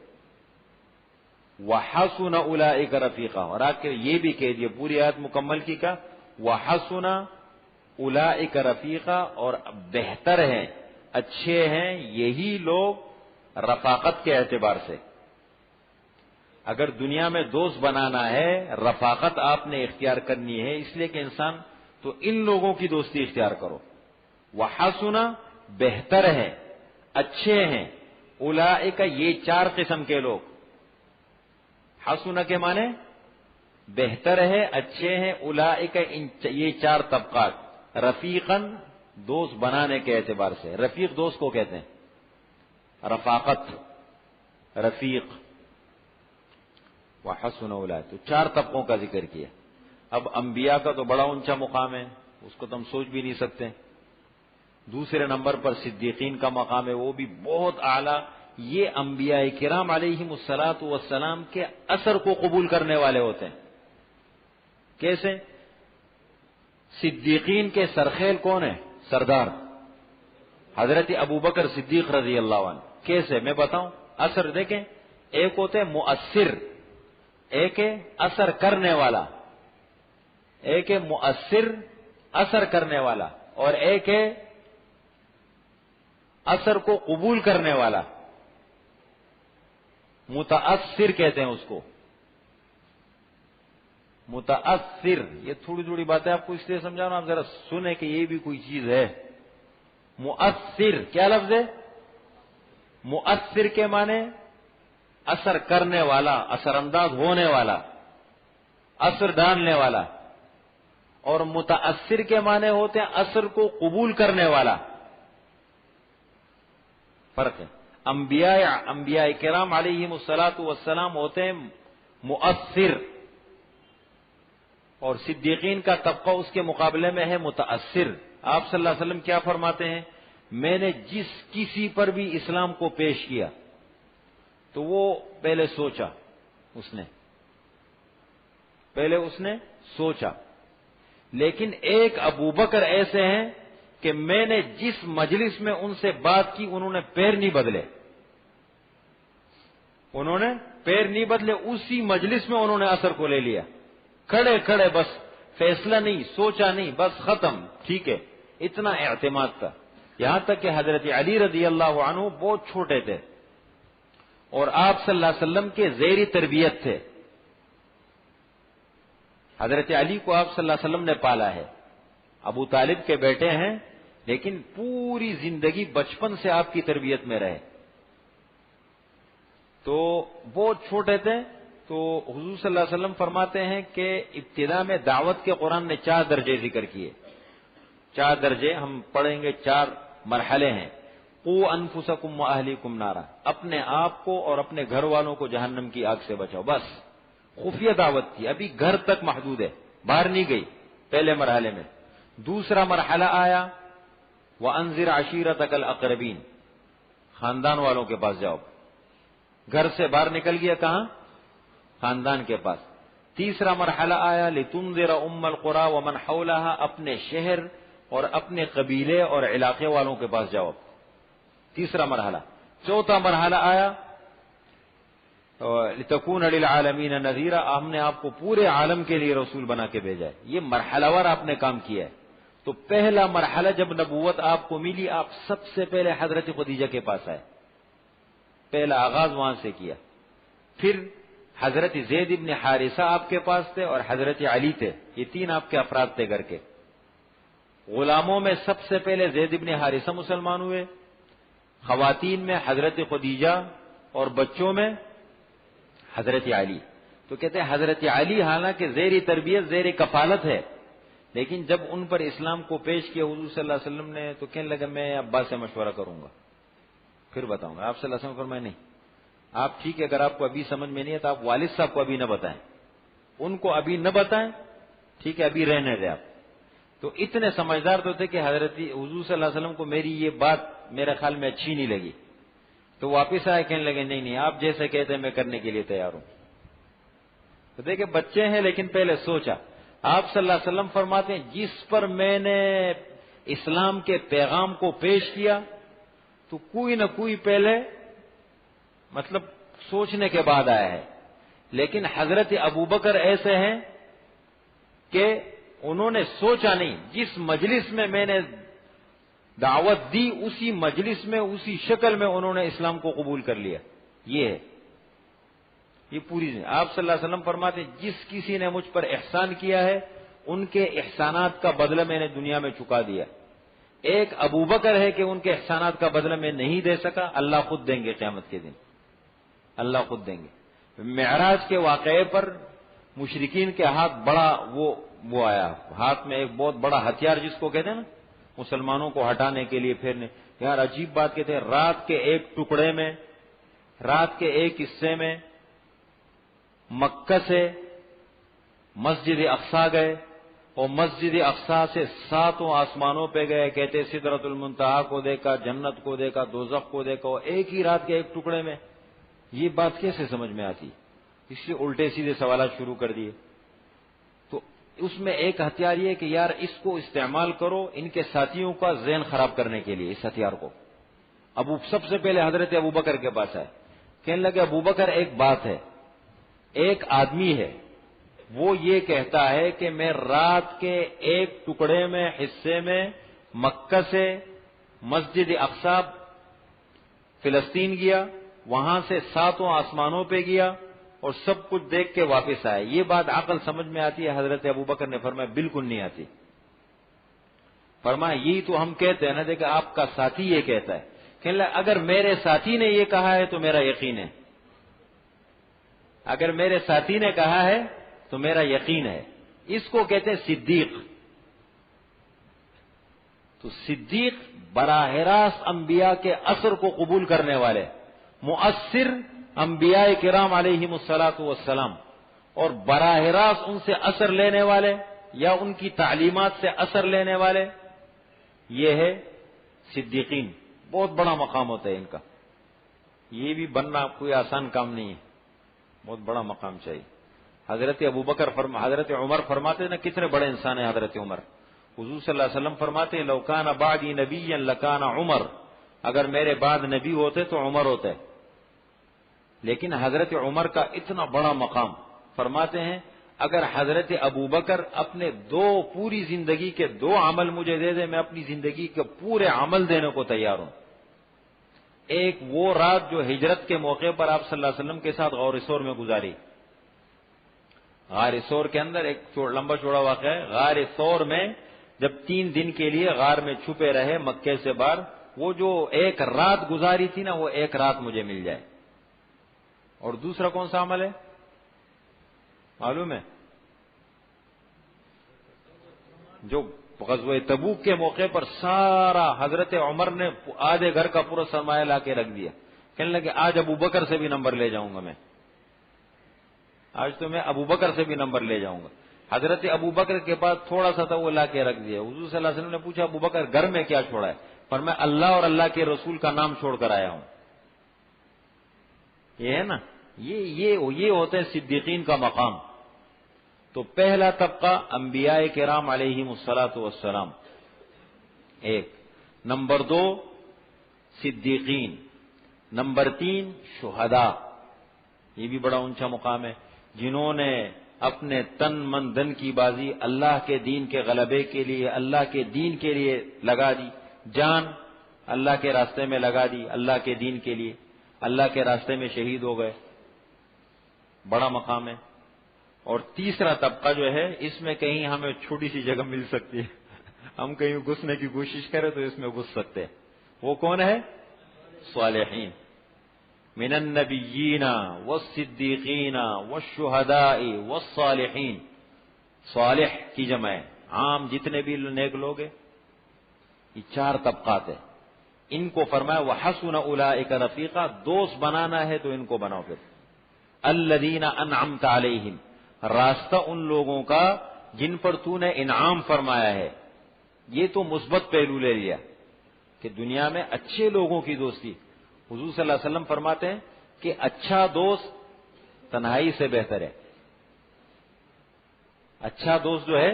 وحسن اولئک رفیقا، اور آخر یہ بھی کہہ دیا پوری آیت مکمل کی کا وحسن اولئک رفیقا، اور بہتر ہیں، اچھے ہیں یہی لوگ رفاقت کے اعتبار سے. اگر دنیا میں دوست بنانا ہے رفاقت آپ نے اختیار کرنی ہے، اس لیے کہ انسان تو ان لوگوں کی دوستی اختیار کرو. وحسن بہتر ہیں، اچھے ہیں، اولئک یہ 4 قسم کے لوگ. حسن کے معنی بہتر ہے، اچھے ہیں، اولئک یہ 4 طبقات. رفیقاً دوست بنانے کے اعتبار سے، رفیق دوست کو کہتے ہیں، رفاقت، رفیق. وحسن اولئک، تو 4 طبقوں کا ذکر کیا. اب انبیاء کا تو بڑا اونچا مقام ہے، اس کو تو ہم سوچ بھی نہیں سکتے. دوسرے نمبر پر صدیقین کا مقام ہے، وہ بھی بہت اعلیٰ. یہ انبیاء کرام علیہم الصلاۃ والسلام کے اثر کو قبول کرنے والے ہوتے ہیں. کیسے؟ صدیقین کے سرخیل کون ہے؟ سردار حضرت ابوبکر صدیق رضی اللہ عنہ. کیسے؟ میں بتاؤں. اثر دیکھیں، ایک ہوتے ہیں مؤثر، ایک ہے اثر کرنے والا، ایک ہے مؤثر اثر کرنے والا، اور ایک ہے اثر کو قبول کرنے والا. متاثر کہتے ہیں اس کو، متاثر. یہ تھوڑی تھوڑی باتیں آپ کو اس لیے سمجھا رہا ہوں، آپ ذرا سنیں کہ یہ بھی کوئی چیز ہے. مؤثر کیا لفظ ہے؟ مؤثر کے معنی اثر کرنے والا، اثر انداز ہونے والا، اثر ڈالنے والا. اور متاثر کے معنی ہوتے ہیں اثر کو قبول کرنے والا. فرق ہے. انبیاء کرام علیہم الصلاۃ والسلام ہوتے ہیں مؤثر، اور صدیقین کا طبقہ اس کے مقابلے میں ہے متاثر. آپ صلی اللہ علیہ وسلم کیا فرماتے ہیں؟ میں نے جس کسی پر بھی اسلام کو پیش کیا تو وہ پہلے سوچا، اس نے سوچا. لیکن ایک ابوبکر ایسے ہیں کہ میں نے جس مجلس میں ان سے بات کی انہوں نے پیر نہیں بدلے، اسی مجلس میں انہوں نے اثر کو لے لیا. کھڑے کھڑے بس، فیصلہ نہیں، سوچا نہیں، بس ختم، ٹھیک ہے. اتنا اعتماد تھا. یہاں تک کہ حضرت علی رضی اللہ عنہ بہت چھوٹے تھے اور آپ صلی اللہ علیہ وسلم کے زیر تربیت تھے. حضرت علی کو آپ صلی اللہ علیہ وسلم نے پالا ہے. ابو طالب کے بیٹے ہیں، لیکن پوری زندگی بچپن سے آپ کی تربیت میں رہے. تو بہت چھوٹے تھے. تو حضور صلی اللہ علیہ وسلم فرماتے ہیں کہ ابتدا میں دعوت کے قرآن نے 4 درجے ذکر کیے. 4 درجے ہم پڑھیں گے، 4 مرحلے ہیں. قو انفسکم واہلیکم نارا، اپنے آپ کو اور اپنے گھر والوں کو جہنم کی آگ سے بچاؤ. بس خفیہ دعوت تھی، ابھی گھر تک محدود ہے، باہر نہیں گئی پہلے مرحلے میں. دوسرا مرحلہ آیا وانذر عشیرتک الاقربین، خاندان والوں کے پاس جاؤ. گھر سے باہر نکل گیا، کہاں؟ خاندان کے پاس. تیسرا مرحلہ آیا لتنذر ام القری ومن حولها، اپنے شہر اور اپنے قبیلے اور علاقے والوں کے پاس جاؤ. تیسرا مرحلہ. چوتھا مرحلہ آیا لتکون للعالمین نذیرا، ہم نے آپ کو پورے عالم کے لیے رسول بنا کے بھیجا ہے. یہ مرحلہ وار آپ نے کام کیا ہے. تو پہلا مرحلہ جب نبوت آپ کو ملی، آپ سب سے پہلے حضرت خدیجہ کے پاس آئے، پہلا آغاز وہاں سے کیا. پھر حضرت زید ابن حارثہ آپ کے پاس تھے اور حضرت علی تھے. یہ 3 آپ کے افراد تھے گھر کے. غلاموں میں سب سے پہلے زید ابن حارثہ مسلمان ہوئے، خواتین میں حضرت خدیجہ، اور بچوں میں حضرت علی. تو کہتے ہیں حضرت علی حالانکہ زیر تربیت، زیر کفالت ہے، لیکن جب ان پر اسلام کو پیش کیا حضور صلی اللہ علیہ وسلم نے تو کہنے لگا میں ابا سے مشورہ کروں گا، پھر بتاؤں گا. آپ صلی اللہ علیہ وسلم فرمایا نہیں، آپ ٹھیک ہے، اگر آپ کو ابھی سمجھ میں نہیں ہے تو آپ والد صاحب کو ابھی نہ بتائیں، ان کو ابھی نہ بتائیں، ٹھیک ہے، ابھی رہنے دیں آپ. تو اتنے سمجھدار تو تھے کہ حضرت حضور صلی اللہ علیہ وسلم کو میری یہ بات میرے خیال میں اچھی نہیں لگی. تو واپس آئے، کہنے لگے نہیں نہیں آپ جیسے کہتے ہیں میں کرنے کے لیے تیار ہوں. تو دیکھیں بچے ہیں لیکن پہلے سوچا. آپ صلی اللہ علیہ وسلم فرماتے ہیں جس پر میں نے اسلام کے پیغام کو پیش کیا تو کوئی نہ کوئی پہلے مطلب سوچنے کے بعد آیا ہے. لیکن حضرت ابوبکر ایسے ہیں کہ انہوں نے سوچا نہیں، جس مجلس میں نے دعوت دی اسی مجلس میں اسی شکل میں انہوں نے اسلام کو قبول کر لیا. یہ ہے یہ پوری نہیں. آپ صلی اللہ علیہ وسلم فرماتے ہیں جس کسی نے مجھ پر احسان کیا ہے ان کے احسانات کا بدلہ میں نے دنیا میں چکا دیا. ایک ابوبکر ہے کہ ان کے احسانات کا بدلہ میں نہیں دے سکا، اللہ خود دیں گے قیامت کے دن، اللہ خود دیں گے. معراج کے واقعے پر مشرکین کے ہاتھ بڑا وہ آیا، ہاتھ میں ایک بہت بڑا ہتھیار جس کو کہتے ہیں نا مسلمانوں کو ہٹانے کے لیے پھرنے. یار عجیب بات کہتے ہیں، رات کے ایک ٹکڑے میں، رات کے ایک حصے میں مکہ سے مسجد اقصی گئے اور مسجد اقصی سے 7 آسمانوں پہ گئے. کہتے سدرۃ المنتہا کو دیکھا، جنت کو دیکھا، دوزخ کو دیکھا، اور ایک ہی رات کے ایک ٹکڑے میں. یہ بات کیسے سمجھ میں آتی؟ اس لیے الٹے سیدھے سوالات شروع کر دیے. تو اس میں ایک ہتھیار یہ کہ یار اس کو استعمال کرو ان کے ساتھیوں کا ذہن خراب کرنے کے لیے. اس ہتھیار کو سب سے پہلے حضرت ابوبکر کے پاس آئے، کہنے لگے ابوبکر ایک بات ہے، ایک آدمی ہے وہ یہ کہتا ہے کہ میں رات کے ایک ٹکڑے میں حصے میں مکہ سے مسجد اقصی فلسطین گیا، وہاں سے 7 آسمانوں پہ گیا اور سب کچھ دیکھ کے واپس آئے. یہ بات عقل سمجھ میں آتی ہے؟ حضرت ابوبکر نے فرمایا بالکل نہیں آتی. فرمایا یہی تو ہم کہتے ہیں نا، دیکھیں آپ کا ساتھی یہ کہتا ہے. کہنے لگا اگر میرے ساتھی نے یہ کہا ہے تو میرا یقین ہے، اگر میرے ساتھی نے کہا ہے تو میرا یقین ہے. اس کو کہتے ہیں صدیق. تو صدیق براہ راست انبیاء کے اثر کو قبول کرنے والے، مؤثر انبیاء کرام علیہم الصلاۃ والسلام، اور براہ راست ان سے اثر لینے والے یا ان کی تعلیمات سے اثر لینے والے، یہ ہے صدیقین. بہت بڑا مقام ہوتا ہے ان کا. یہ بھی بننا کوئی آسان کام نہیں ہے، بہت بڑا مقام چاہیے. حضرت حضرت عمر فرماتے نا کتنے بڑے انسان ہیں حضرت عمر. حضور صلی اللہ علیہ وسلم فرماتے ہیں لو کان بعدی نبیا لکان عمر، اگر میرے بعد نبی ہوتے تو عمر ہوتے. لیکن حضرت عمر کا اتنا بڑا مقام، فرماتے ہیں اگر حضرت ابوبکر اپنے پوری زندگی کے 2 عمل مجھے دے دے، میں اپنی زندگی کے پورے عمل دینے کو تیار ہوں. ایک وہ رات جو ہجرت کے موقع پر آپ صلی اللہ علیہ وسلم کے ساتھ غار ثور میں گزاری. غار ثور کے اندر ایک لمبا چوڑا واقعہ ہے. غار ثور میں جب 3 دن کے لیے غار میں چھپے رہے مکے سے باہر، وہ جو ایک رات گزاری تھی نا وہ ایک رات مجھے مل جائے. اور دوسرا کون سا عمل ہے معلوم ہے؟ جو غزوہ تبوک کے موقع پر سارا حضرت عمر نے آدھے گھر کا پورا سرمایہ لا کے رکھ دیا. کہنے لگے آج ابوبکر سے بھی نمبر لے جاؤں گا میں، آج تو میں ابوبکر سے بھی نمبر لے جاؤں گا. حضرت ابوبکر کے پاس تھوڑا سا تھا وہ لا کے رکھ دیا. حضور صلی اللہ علیہ وسلم نے پوچھا ابوبکر گھر میں کیا چھوڑا ہے؟ فرمایا اللہ اور اللہ کے رسول کا نام چھوڑ کر آیا ہوں. یہ ہے نا، یہ ہوتے ہیں صدیقین کا مقام. تو پہلا طبقہ انبیاء کرام علیہم الصلاۃ والسلام، ایک. نمبر 2 صدیقین. نمبر 3 شہداء. یہ بھی بڑا اونچا مقام ہے، جنہوں نے اپنے تن من دن کی بازی اللہ کے دین کے غلبے کے لیے، اللہ کے دین کے لیے لگا دی. جان اللہ کے راستے میں لگا دی اللہ کے دین کے لیے، اللہ کے راستے میں شہید ہو گئے. بڑا مقام ہے. اور تیسرا طبقہ جو ہے اس میں کہیں ہمیں چھوٹی سی جگہ مل سکتی ہے، ہم کہیں گھسنے کی کوشش کریں تو اس میں گھس سکتے ہیں. وہ کون ہے؟ صالحین. من النبیین والصدیقین والشہداء والصالحین. صالح کی جمع ہے، عام جتنے بھی نیک لوگ ہیں. یہ 4 طبقات ہیں. ان کو فرمایا وحسن اولئک رفیقا، دوست بنانا ہے تو ان کو بناؤ. پھر الذین انعمت علیہم، راستہ ان لوگوں کا جن پر تو نے انعام فرمایا ہے. یہ تو مثبت پہلو لے لیا کہ دنیا میں اچھے لوگوں کی دوستی. حضور صلی اللہ علیہ وسلم فرماتے ہیں کہ اچھا دوست تنہائی سے بہتر ہے. اچھا دوست جو ہے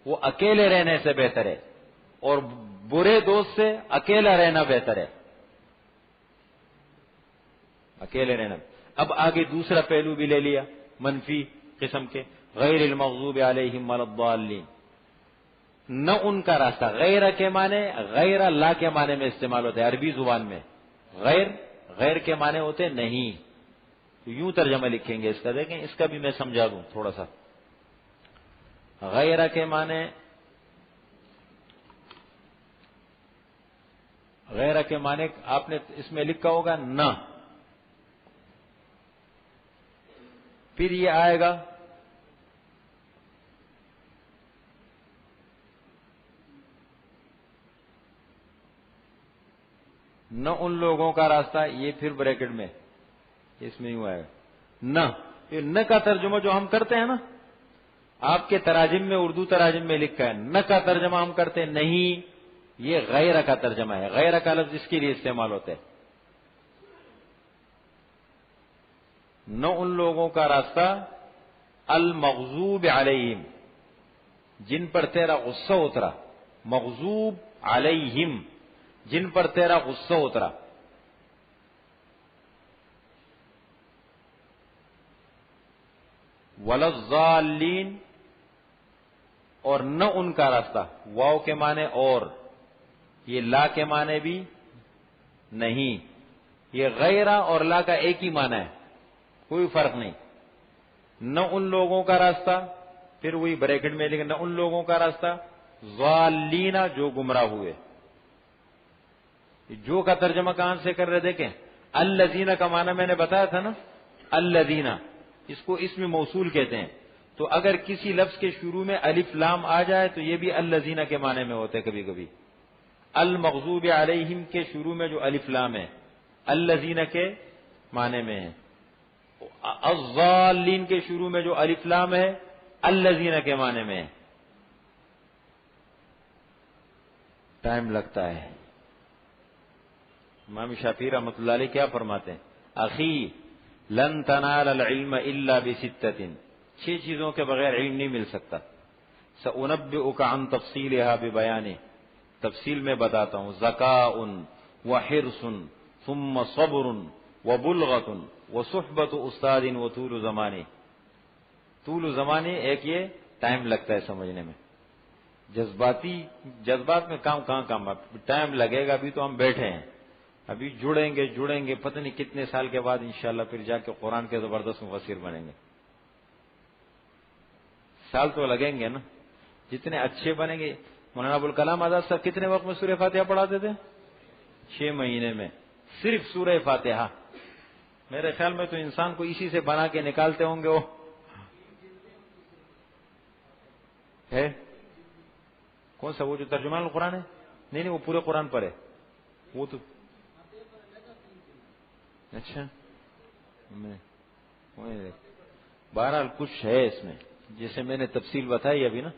وہ اکیلے رہنے سے بہتر ہے اور برے دوست سے اکیلا رہنا بہتر ہے. اکیلے رہنا. اب آگے دوسرا پہلو بھی لے لیا منفی قسم کے, غیر المغضوب علیہم ولا الضالین. نہ ان کا راستہ, غیر کے معنی غیر اللہ کے معنی میں استعمال ہوتا ہے عربی زبان میں. غیر کے معنی ہوتے نہیں. تو یوں ترجمہ لکھیں گے اس کا, دیکھیں اس کا بھی میں سمجھا دوں تھوڑا سا. غیر کے معنی, غیر کے معنی آپ نے اس میں لکھا ہوگا نہ, پھر یہ آئے گا نہ ان لوگوں کا راستہ, یہ پھر بریکٹ میں اس میں یوں آئے گا نہ. یہ نہ کا ترجمہ جو ہم کرتے ہیں نا, آپ کے تراجم میں اردو تراجم میں لکھا ہے نہ کا ترجمہ ہم کرتے ہیں نہیں, یہ غیر کا ترجمہ ہے. غیر کا لفظ اس کے لیے استعمال ہوتا ہے. نہ ان لوگوں کا راستہ المغضوب علیہم, جن پر تیرا غصہ اترا. مغضوب علیہم, جن پر تیرا غصہ اترا. ولا الضالین, اور نہ ان کا راستہ. واو کے معنی اور, یہ لا کے معنی بھی نہیں. یہ غیرہ اور لا کا ایک ہی معنی ہے, کوئی فرق نہیں. نہ ان لوگوں کا راستہ, پھر وہی بریکٹ میں لکھیں نہ ان لوگوں کا راستہ. ضالین, جو گمراہ ہوئے. جو کا ترجمہ کہاں سے کر رہے دیکھیں. الذین کا معنی میں نے بتایا تھا نا, الذین اس کو اسم موصول کہتے ہیں. تو اگر کسی لفظ کے شروع میں الف لام آ جائے تو یہ بھی الذین کے معنی میں ہوتے کبھی کبھی. المغضوب علیہم کے شروع میں جو الف لام ہے الذین کے معنی میں ہے. الضالین کے شروع میں جو الف لام ہے الذین کے معنی میں ہے. ٹائم لگتا ہے. امام شافعی رحمۃ اللہ علیہ کیا فرماتے ہیں, اخی لن تنال العلم الا بستۃ, 6 چیزوں کے بغیر علم نہیں مل سکتا. سأنبئک عن تفصیلها ببیان, تفصیل میں بتاتا ہوں. ذکاء وحرص ثم صبر وبلغۃ وصحبۃ استاد وطول زمان. طول زمان ایک یہ ٹائم لگتا ہے سمجھنے میں. جذبات میں کام ٹائم لگے گا. ابھی تو ہم بیٹھے ہیں, ابھی جڑیں گے پتہ نہیں کتنے سال کے بعد انشاءاللہ پھر جا کے قرآن کے زبردست مفسر بنیں گے. سال تو لگیں گے نا, جتنے اچھے بنیں گے. مولانا ابوالکلام آزاد صاحب کتنے وقت میں سورہ فاتحہ پڑھاتے تھے؟ 6 مہینے میں صرف سورہ فاتحہ. میرے خیال میں تو انسان کو اسی سے بنا کے نکالتے ہوں گے. وہ ہے کون سا, وہ جو ترجمان القرآن ہے؟ نہیں وہ پورے قرآن پر ہے وہ تو. اچھا, بہرحال کچھ ہے اس میں جیسے میں نے تفصیل بتائی ابھی نا.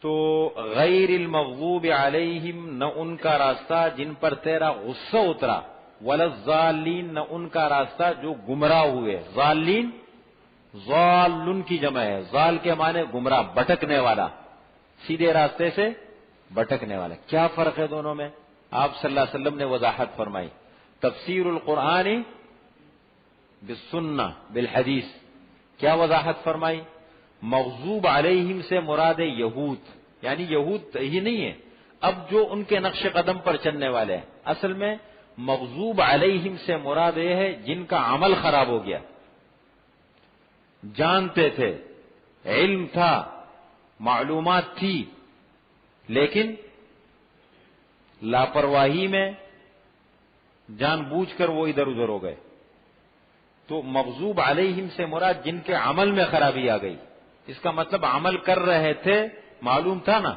تو غیر المغضوب علیہم, نہ ان کا راستہ جن پر تیرا غصہ اترا. ولا الضالین, نہ ان کا راستہ جو گمراہ ہوئے. ضالین ضالن کی جمع ہے. ضال کے معنی گمراہ, بھٹکنے والا, سیدھے راستے سے بھٹکنے والا. کیا فرق ہے دونوں میں؟ آپ صلی اللہ علیہ وسلم نے وضاحت فرمائی. تفسیر القرآن بالسنہ بالحدیث. کیا وضاحت فرمائی؟ مغضوب علیہم سے مراد یہود, یعنی یہود ہی نہیں ہے, اب جو ان کے نقش قدم پر چلنے والے ہیں. اصل میں مغضوب علیہم سے مراد یہ ہے جن کا عمل خراب ہو گیا. جانتے تھے, علم تھا, معلومات تھی, لیکن لاپرواہی میں جان بوجھ کر وہ ادھر ادھر ہو گئے. تو مغضوب علیہم سے مراد جن کے عمل میں خرابی آ گئی. اس کا مطلب عمل کر رہے تھے, معلوم تھا نا.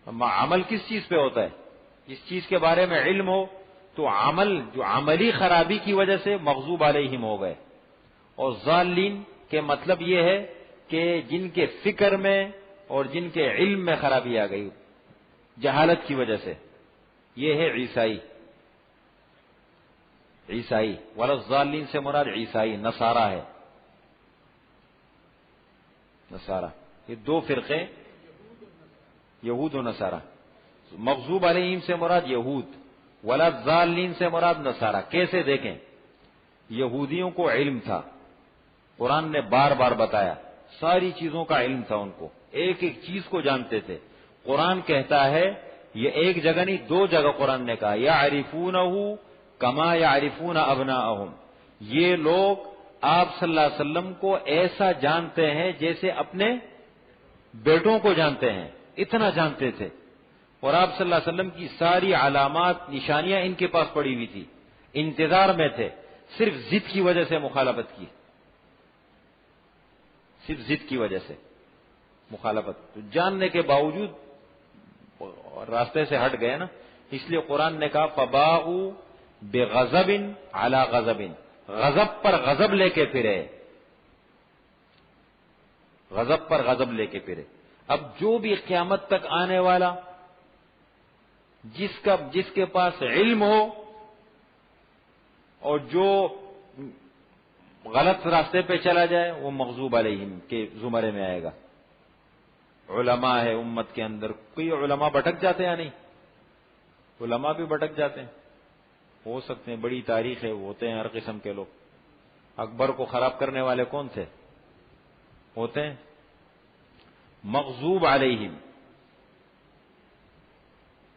عمل کس چیز پہ ہوتا ہے؟ جس چیز کے بارے میں علم ہو. تو عمل جو عملی خرابی کی وجہ سے مغضوب علیہم ہو گئے. اور ضالین کے مطلب یہ ہے کہ جن کے فکر میں اور جن کے علم میں خرابی آ گئی جہالت کی وجہ سے. یہ ہے عیسائی. عیسائی، ولضالین سے مراد عیسائی نصارہ ہے، نصارہ، یہ دو فرقے یہود و نصارہ، مغضوب علیہم سے مراد یہود، ولضالین سے مراد نصارہ۔ کیسے دیکھیں؟ یہودیوں کو علم تھا، قرآن نے بار بار بتایا، ساری چیزوں کا علم تھا ان کو، ایک ایک چیز کو جانتے تھے۔ قرآن کہتا ہے، یہ ایک جگہ نہیں دو جگہ قرآن نے کہا، یعرفونہ کما یعرفون ابناءہم، یہ لوگ آپ صلی اللہ علیہ وسلم کو ایسا جانتے ہیں جیسے اپنے بیٹوں کو جانتے ہیں، اتنا جانتے تھے۔ اور آپ صلی اللہ علیہ وسلم کی ساری علامات نشانیاں ان کے پاس پڑی ہوئی تھی، انتظار میں تھے، صرف ضد کی وجہ سے مخالفت کی، صرف ضد کی وجہ سے مخالفت، تو جاننے کے باوجود راستے سے ہٹ گئے نا، اس لیے قرآن نے کہا فباؤوا بغضب علی غضب، غضب پر غضب لے کے پھرے، غضب پر غضب لے کے پھرے۔ اب جو بھی قیامت تک آنے والا، جس کے پاس علم ہو اور جو غلط راستے پہ چلا جائے، وہ مغضوب علیہم کے زمرے میں آئے گا۔ علماء ہے امت کے اندر، کوئی علماء بھٹک جاتے ہیں یا نہیں؟ علماء بھی بھٹک جاتے ہیں، ہو سکتے ہیں، بڑی تاریخ ہے، ہوتے ہیں ہر قسم کے لوگ۔ اکبر کو خراب کرنے والے کون تھے؟ ہوتے ہیں مغضوب علیہم،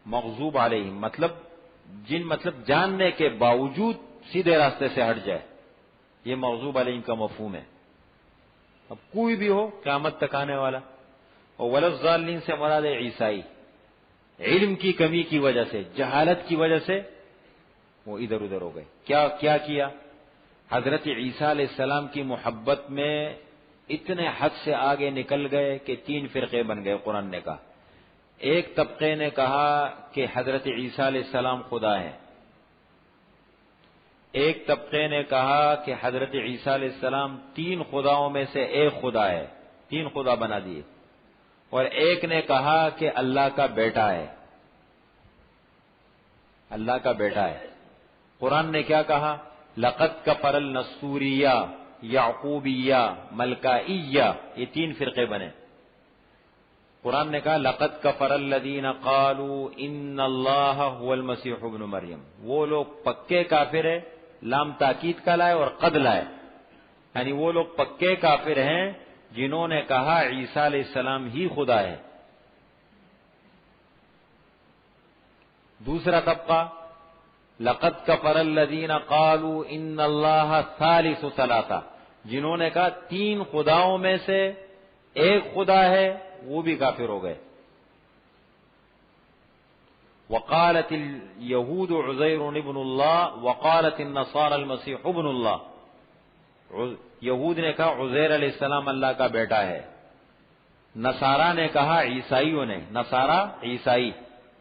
مغضوب علیہم مطلب جاننے کے باوجود سیدھے راستے سے ہٹ جائے، یہ مغضوب علیہم کا مفہوم ہے۔ اب کوئی بھی ہو قیامت تک آنے والا، اور ولضالین سے مراد ہے عیسائی، علم کی کمی کی وجہ سے، جہالت کی وجہ سے وہ ادھر ادھر ہو گئے۔ کیا کیا؟ حضرت عیسیٰ علیہ السلام کی محبت میں اتنے حد سے آگے نکل گئے کہ تین فرقے بن گئے۔ قرآن نے کہا، ایک طبقے نے کہا کہ حضرت عیسیٰ علیہ السلام خدا ہیں، ایک طبقے نے کہا کہ حضرت عیسیٰ علیہ السلام تین خداؤں میں سے ایک خدا ہے، تین خدا بنا دیے، اور ایک نے کہا کہ اللہ کا بیٹا ہے، اللہ کا بیٹا ہے۔ قرآن نے کیا کہا؟ لقد کفر النصوریہ، یعقوبیہ، ملکائیہ، یہ تین فرقے بنے۔ قرآن نے کہا لقد کفر الذین قالوا ان اللہ هو المسیح ابن مریم، وہ لوگ پکے کافر ہیں، لام تاکید کا لائے اور قد لائے، یعنی وہ لوگ پکے کافر ہیں جنہوں نے کہا عیسیٰ علیہ السلام ہی خدا ہے۔ دوسرا طبقہ لقد کفر الذین قالوا ان اللہ ثالث ثلاثہ، جنہوں نے کہا تین خداؤں میں سے ایک خدا ہے، وہ بھی کافر ہو گئے۔ وقالت اليہود عزیر ابن اللہ وقالت النصارى المسیح ابن اللہ، یہود نے کہا عزیر علیہ السلام اللہ کا بیٹا ہے، نصارہ نے کہا، عیسائیوں نے، نصارہ عیسائی،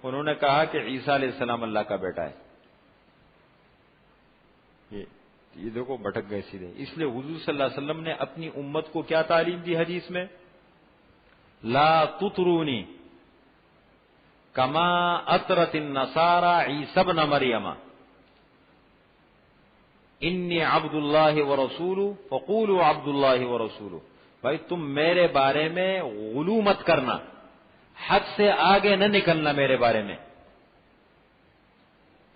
انہوں نے کہا کہ عیسیٰ علیہ السلام اللہ کا بیٹا ہے۔ یہ دیکھو بھٹک گئے سیدھے۔ اس لیے حضور صلی اللہ علیہ وسلم نے اپنی امت کو کیا تعلیم دی حدیث میں؟ لا تطرونی کما اطرت النصارى عیسی ابن مریم انی عبد اللہ ورسولہ فقولوا عبد اللہ ورسولہ۔ بھائی تم میرے بارے میں غلو مت کرنا، حد سے آگے نہ نکلنا میرے بارے میں،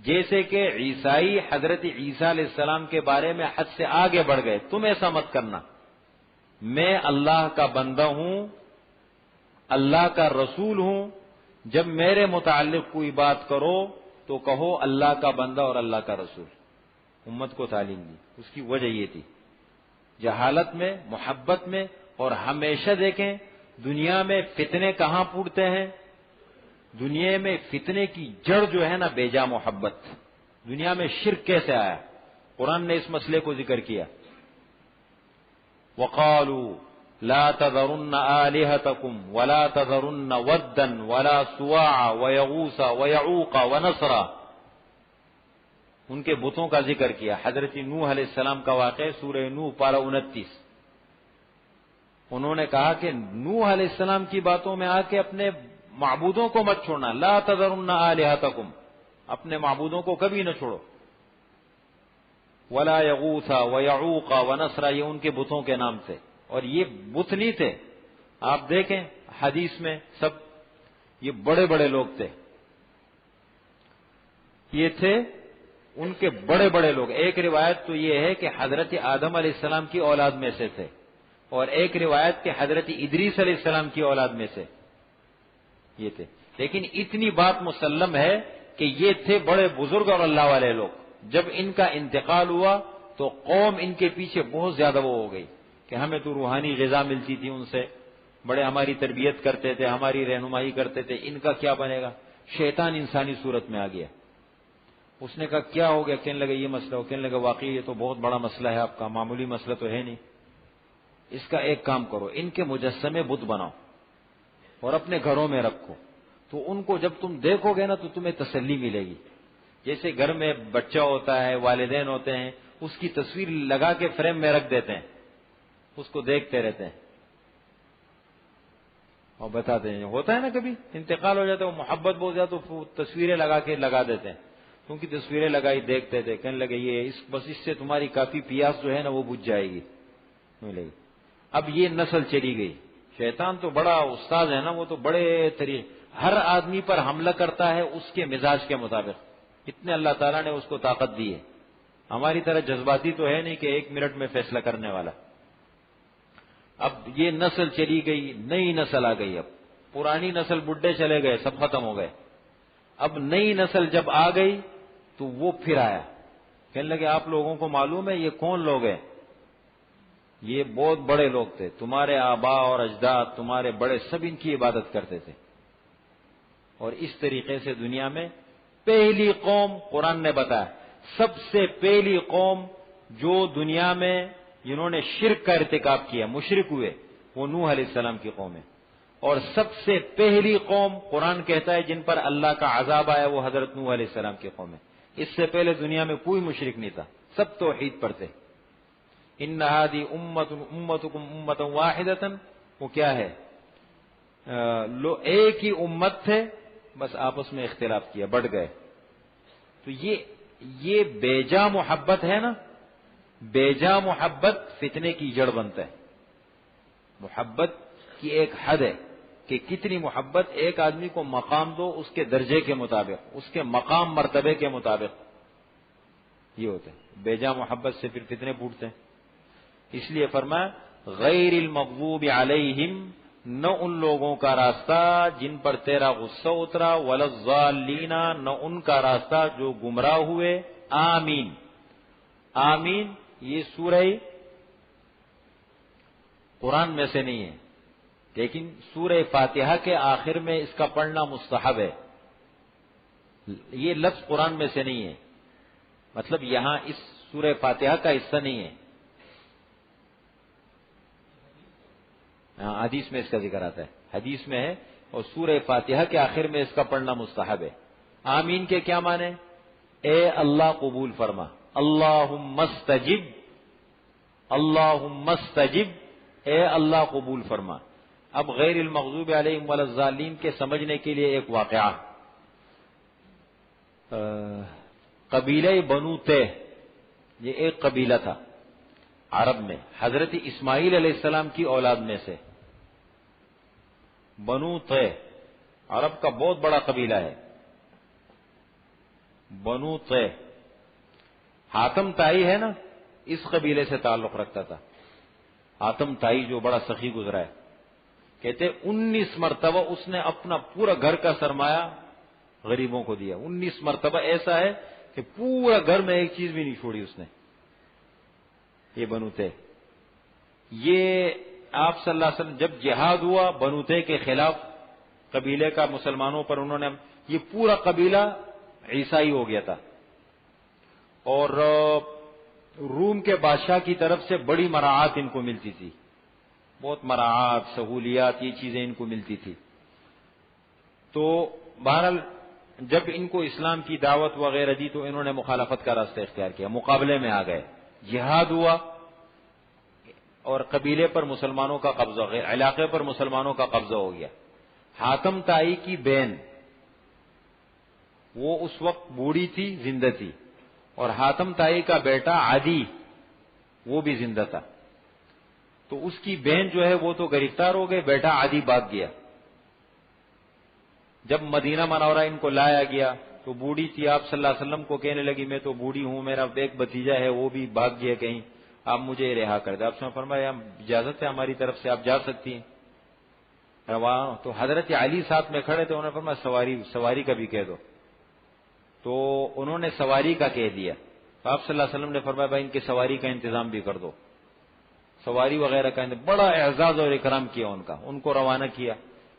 جیسے کہ عیسائی حضرت عیسیٰ علیہ السلام کے بارے میں حد سے آگے بڑھ گئے، تم ایسا مت کرنا۔ میں اللہ کا بندہ ہوں، اللہ کا رسول ہوں، جب میرے متعلق کوئی بات کرو تو کہو اللہ کا بندہ اور اللہ کا رسول۔ امت کو تعلیم دی، اس کی وجہ یہ تھی، جہالت میں، محبت میں، اور ہمیشہ دیکھیں دنیا میں فتنے کہاں پھوٹتے ہیں؟ دنیا میں فتنے کی جڑ جو ہے نا بیجا محبت۔ دنیا میں شرک کیسے آیا؟ قرآن نے اس مسئلے کو ذکر کیا، وقالوا لا تذرن آلهتكم ولا تذرن ودا ولا سواعا ويغوث ويعوق ونسرا، ان کے بتوں کا ذکر کیا۔ حضرت نوح علیہ السلام کا واقعہ سورہ نوح پارہ 29۔ انہوں نے کہا کہ نوح علیہ السلام کی باتوں میں آ کے اپنے معبودوں کو مت چھوڑنا، لا تذرن آلهتكم، اپنے معبودوں کو کبھی نہ چھوڑو۔ ولا یغوث ویعوق ونسر، یہ ان کے بتوں کے نام تھے، اور یہ بت نہیں تھے. آپ دیکھیں حدیث میں سب یہ بڑے بڑے لوگ تھے، یہ تھے ان کے بڑے بڑے لوگ. ایک روایت تو یہ ہے کہ حضرت آدم علیہ السلام کی اولاد میں سے تھے، اور ایک روایت کہ حضرت ادریس علیہ السلام کی اولاد میں سے یہ تھے. لیکن اتنی بات مسلم ہے کہ یہ تھے بڑے بزرگ اور اللہ والے لوگ. جب ان کا انتقال ہوا تو قوم ان کے پیچھے بہت زیادہ وہ ہو گئی کہ ہمیں تو روحانی غذا ملتی تھی ان سے، بڑے ہماری تربیت کرتے تھے، ہماری رہنمائی کرتے تھے، ان کا کیا بنے گا؟ شیطان انسانی صورت میں آ گیا. اس نے کہا کیا ہو گیا؟ کہنے لگا یہ مسئلہ ہو. کہنے لگا واقعی یہ تو بہت بڑا مسئلہ ہے آپ کا، معمولی مسئلہ تو ہے نہیں. اس کا ایک کام کرو، ان کے مجسمے بت بناؤ اور اپنے گھروں میں رکھو، تو ان کو جب تم دیکھو گے نا تو تمہیں تسلی ملے گی. جیسے گھر میں بچہ ہوتا ہے، والدین ہوتے ہیں، اس کی تصویر لگا کے فریم میں رکھ دیتے ہیں، اس کو دیکھتے رہتے ہیں اور بتاتے ہیں. ہوتا ہے نا کبھی انتقال ہو جاتا ہے، وہ محبت بہت زیادہ تو تصویریں لگا دیتے ہیں. کیونکہ تصویریں لگائی دیکھتے تھے، کہنے لگے یہ بس اس سے تمہاری کافی پیاس جو ہے نا وہ بجھ جائے گی، ملے گی. اب یہ نسل چلی گئی. شیطان تو بڑا استاد ہے نا، وہ تو بڑے طریقے ہر آدمی پر حملہ کرتا ہے اس کے مزاج کے مطابق. اتنے اللہ تعالیٰ نے اس کو طاقت دی ہے. ہماری طرح جذباتی تو ہے نہیں کہ 1 منٹ میں فیصلہ کرنے والا. اب یہ نسل چلی گئی، نئی نسل آ گئی. اب پرانی نسل بڈھے چلے گئے، سب ختم ہو گئے. اب نئی نسل جب آ گئی تو وہ پھر آیا. کہنے لگے آپ لوگوں کو معلوم ہے یہ کون لوگ ہیں؟ یہ بہت بڑے لوگ تھے، تمہارے آبا اور اجداد، تمہارے بڑے سب ان کی عبادت کرتے تھے. اور اس طریقے سے دنیا میں پہلی قوم قرآن نے بتایا، سب سے پہلی قوم جو دنیا میں جنہوں نے شرک کا ارتکاب کیا، مشرک ہوئے، وہ نوح علیہ السلام کی قوم ہے. اور سب سے پہلی قوم قرآن کہتا ہے جن پر اللہ کا عذاب آیا وہ حضرت نوح علیہ السلام کی قوم ہے. اس سے پہلے دنیا میں کوئی مشرک نہیں تھا، سب توحید پر تھے. ان هذه امتکم امۃ واحدۃ، وہ کیا ہے؟ ایک ہی امت تھے، بس آپس میں اختلاف کیا، بڑھ گئے. تو یہ بیجا محبت ہے نا، بیجا محبت فتنے کی جڑ بنتا ہے. محبت کی ایک حد ہے کہ کتنی محبت ایک آدمی کو مقام دو اس کے درجے کے مطابق، اس کے مقام مرتبے کے مطابق. یہ ہوتا ہے بیجا محبت سے پھر فتنے پھوٹتے ہیں. اس لیے فرمایا غیر المغضوب علیہم، نہ ان لوگوں کا راستہ جن پر تیرا غصہ اترا، ولا الضالین، نہ ان کا راستہ جو گمراہ ہوئے. آمین. آمین یہ سورہ قرآن میں سے نہیں ہے، لیکن سورہ فاتحہ کے آخر میں اس کا پڑھنا مستحب ہے. یہ لفظ قرآن میں سے نہیں ہے، مطلب یہاں اس سورہ فاتحہ کا حصہ نہیں ہے. حدیث میں اس کا ذکر آتا ہے، حدیث میں ہے، اور سورہ فاتحہ کے آخر میں اس کا پڑھنا مستحب ہے. آمین کے کیا معنی؟ اے اللہ قبول فرما، اللہم استجب، اللہم استجب، اے اللہ قبول فرما. اب غیر المغضوب علیہم ولا الضالین کے سمجھنے کے لیے ایک واقعہ. قبیلہ بنو تے، یہ ایک قبیلہ تھا عرب میں، حضرت اسماعیل علیہ السلام کی اولاد میں سے. بنو تے عرب کا بہت بڑا قبیلہ ہے. بنو تے، حاتم تائی ہے نا، اس قبیلے سے تعلق رکھتا تھا. حاتم تائی جو بڑا سخی گزرا ہے، کہتے 19 مرتبہ اس نے اپنا پورا گھر کا سرمایہ غریبوں کو دیا. 19 مرتبہ ایسا ہے کہ پورا گھر میں ایک چیز بھی نہیں چھوڑی اس نے. یہ بنو تے، یہ آپ صلی اللہ علیہ وسلم جب جہاد ہوا بنو تے کے خلاف قبیلے کا مسلمانوں پر، انہوں نے، یہ پورا قبیلہ عیسائی ہو گیا تھا، اور روم کے بادشاہ کی طرف سے بڑی مراعات ان کو ملتی تھی، بہت مراعات، سہولیات، یہ چیزیں ان کو ملتی تھی. تو بہرحال جب ان کو اسلام کی دعوت وغیرہ دی تو انہوں نے مخالفت کا راستہ اختیار کیا، مقابلے میں آ گئے. جہاد ہوا اور قبیلے پر مسلمانوں کا قبضہ، علاقے پر مسلمانوں کا قبضہ ہو گیا. حاتم تائی کی بہن، وہ اس وقت بوڑھی تھی، زندہ تھی، اور حاتم طائی کا بیٹا عدی وہ بھی زندہ تھا. تو اس کی بہن جو ہے وہ تو گرفتار ہو گئے, بیٹا عدی بھاگ گیا. جب مدینہ منورہ ان کو لایا گیا تو بوڑھی تھی, آپ صلی اللہ علیہ وسلم کو کہنے لگی میں تو بوڑھی ہوں, میرا ایک بھتیجا ہے وہ بھی بھاگ گیا کہیں, آپ مجھے رہا کر دیں. آپ نے فرمایا اجازت ہے ہماری طرف سے, آپ جا سکتی ہیں. رواں تو حضرت علی ساتھ میں کھڑے تھے, انہوں نے فرمایا سواری کا بھی کہہ دو. تو انہوں نے سواری کا کہہ دیا. آپ صلی اللہ علیہ وسلم نے فرمایا بھائی ان کی سواری کا انتظام بھی کر دو. سواری وغیرہ کا بڑا اعزاز اور اکرام کیا ان کو روانہ کیا.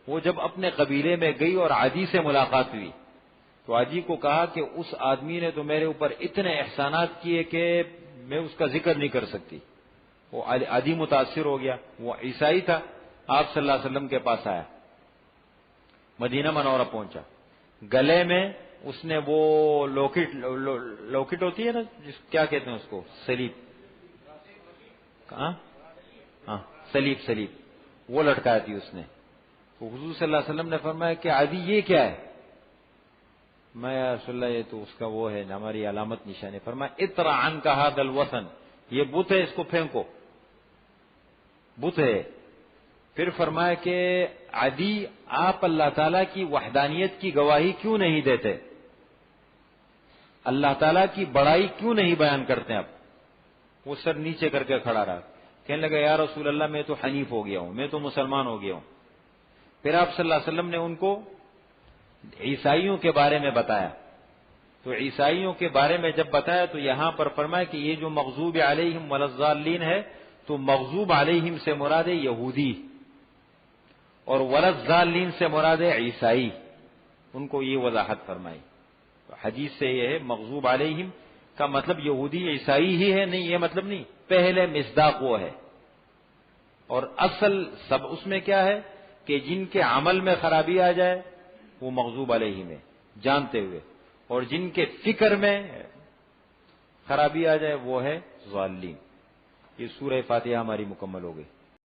وہ جب اپنے قبیلے میں گئی اور عدی سے ملاقات ہوئی تو عدی کو کہا کہ اس آدمی نے تو میرے اوپر اتنے احسانات کیے کہ میں اس کا ذکر نہیں کر سکتی. وہ عدی متاثر ہو گیا. وہ عیسائی تھا, آپ صلی اللہ علیہ وسلم کے پاس آیا, مدینہ منورہ پہنچا. گلے میں اس نے وہ لوکٹ ہوتی ہے نا, کیا کہتے ہیں اس کو, سلیب, ہاں سلیب وہ لٹکایا تھی اس نے. تو حضور صلی اللہ علیہ وسلم نے فرمایا کہ عدی یہ کیا ہے؟ میں یا رسول اللہ یہ تو اس کا وہ ہے ہماری علامت نشانی. فرمایا اطرح عنک ھذا الوثن, یہ بت ہے اس کو پھینکو, بت ہے. پھر فرمایا کہ عدی آپ اللہ تعالیٰ کی وحدانیت کی گواہی کیوں نہیں دیتے, اللہ تعالیٰ کی بڑائی کیوں نہیں بیان کرتے؟ آپ وہ سر نیچے کر کے کھڑا رہا, کہنے لگا یا رسول اللہ میں تو حنیف ہو گیا ہوں, میں تو مسلمان ہو گیا ہوں. پھر آپ صلی اللہ علیہ وسلم نے ان کو عیسائیوں کے بارے میں بتایا. تو عیسائیوں کے بارے میں جب بتایا تو یہاں پر فرمایا کہ یہ جو مغضوب علیہم ولضالین ہے تو مغضوب علیہم سے مراد ہے یہودی اور ولضالین سے مراد ہے عیسائی. ان کو یہ وضاحت فرمائی. تو حدیث سے یہ ہے مغضوب علیہم کا مطلب یہودی عیسائی ہی ہے, نہیں یہ مطلب نہیں, پہلے مصداق وہ ہے. اور اصل سب اس میں کیا ہے کہ جن کے عمل میں خرابی آ جائے وہ مغضوب علیہم ہے جانتے ہوئے, اور جن کے فکر میں خرابی آ جائے وہ ہے ضالین. یہ سورہ فاتحہ ہماری مکمل ہو گئی.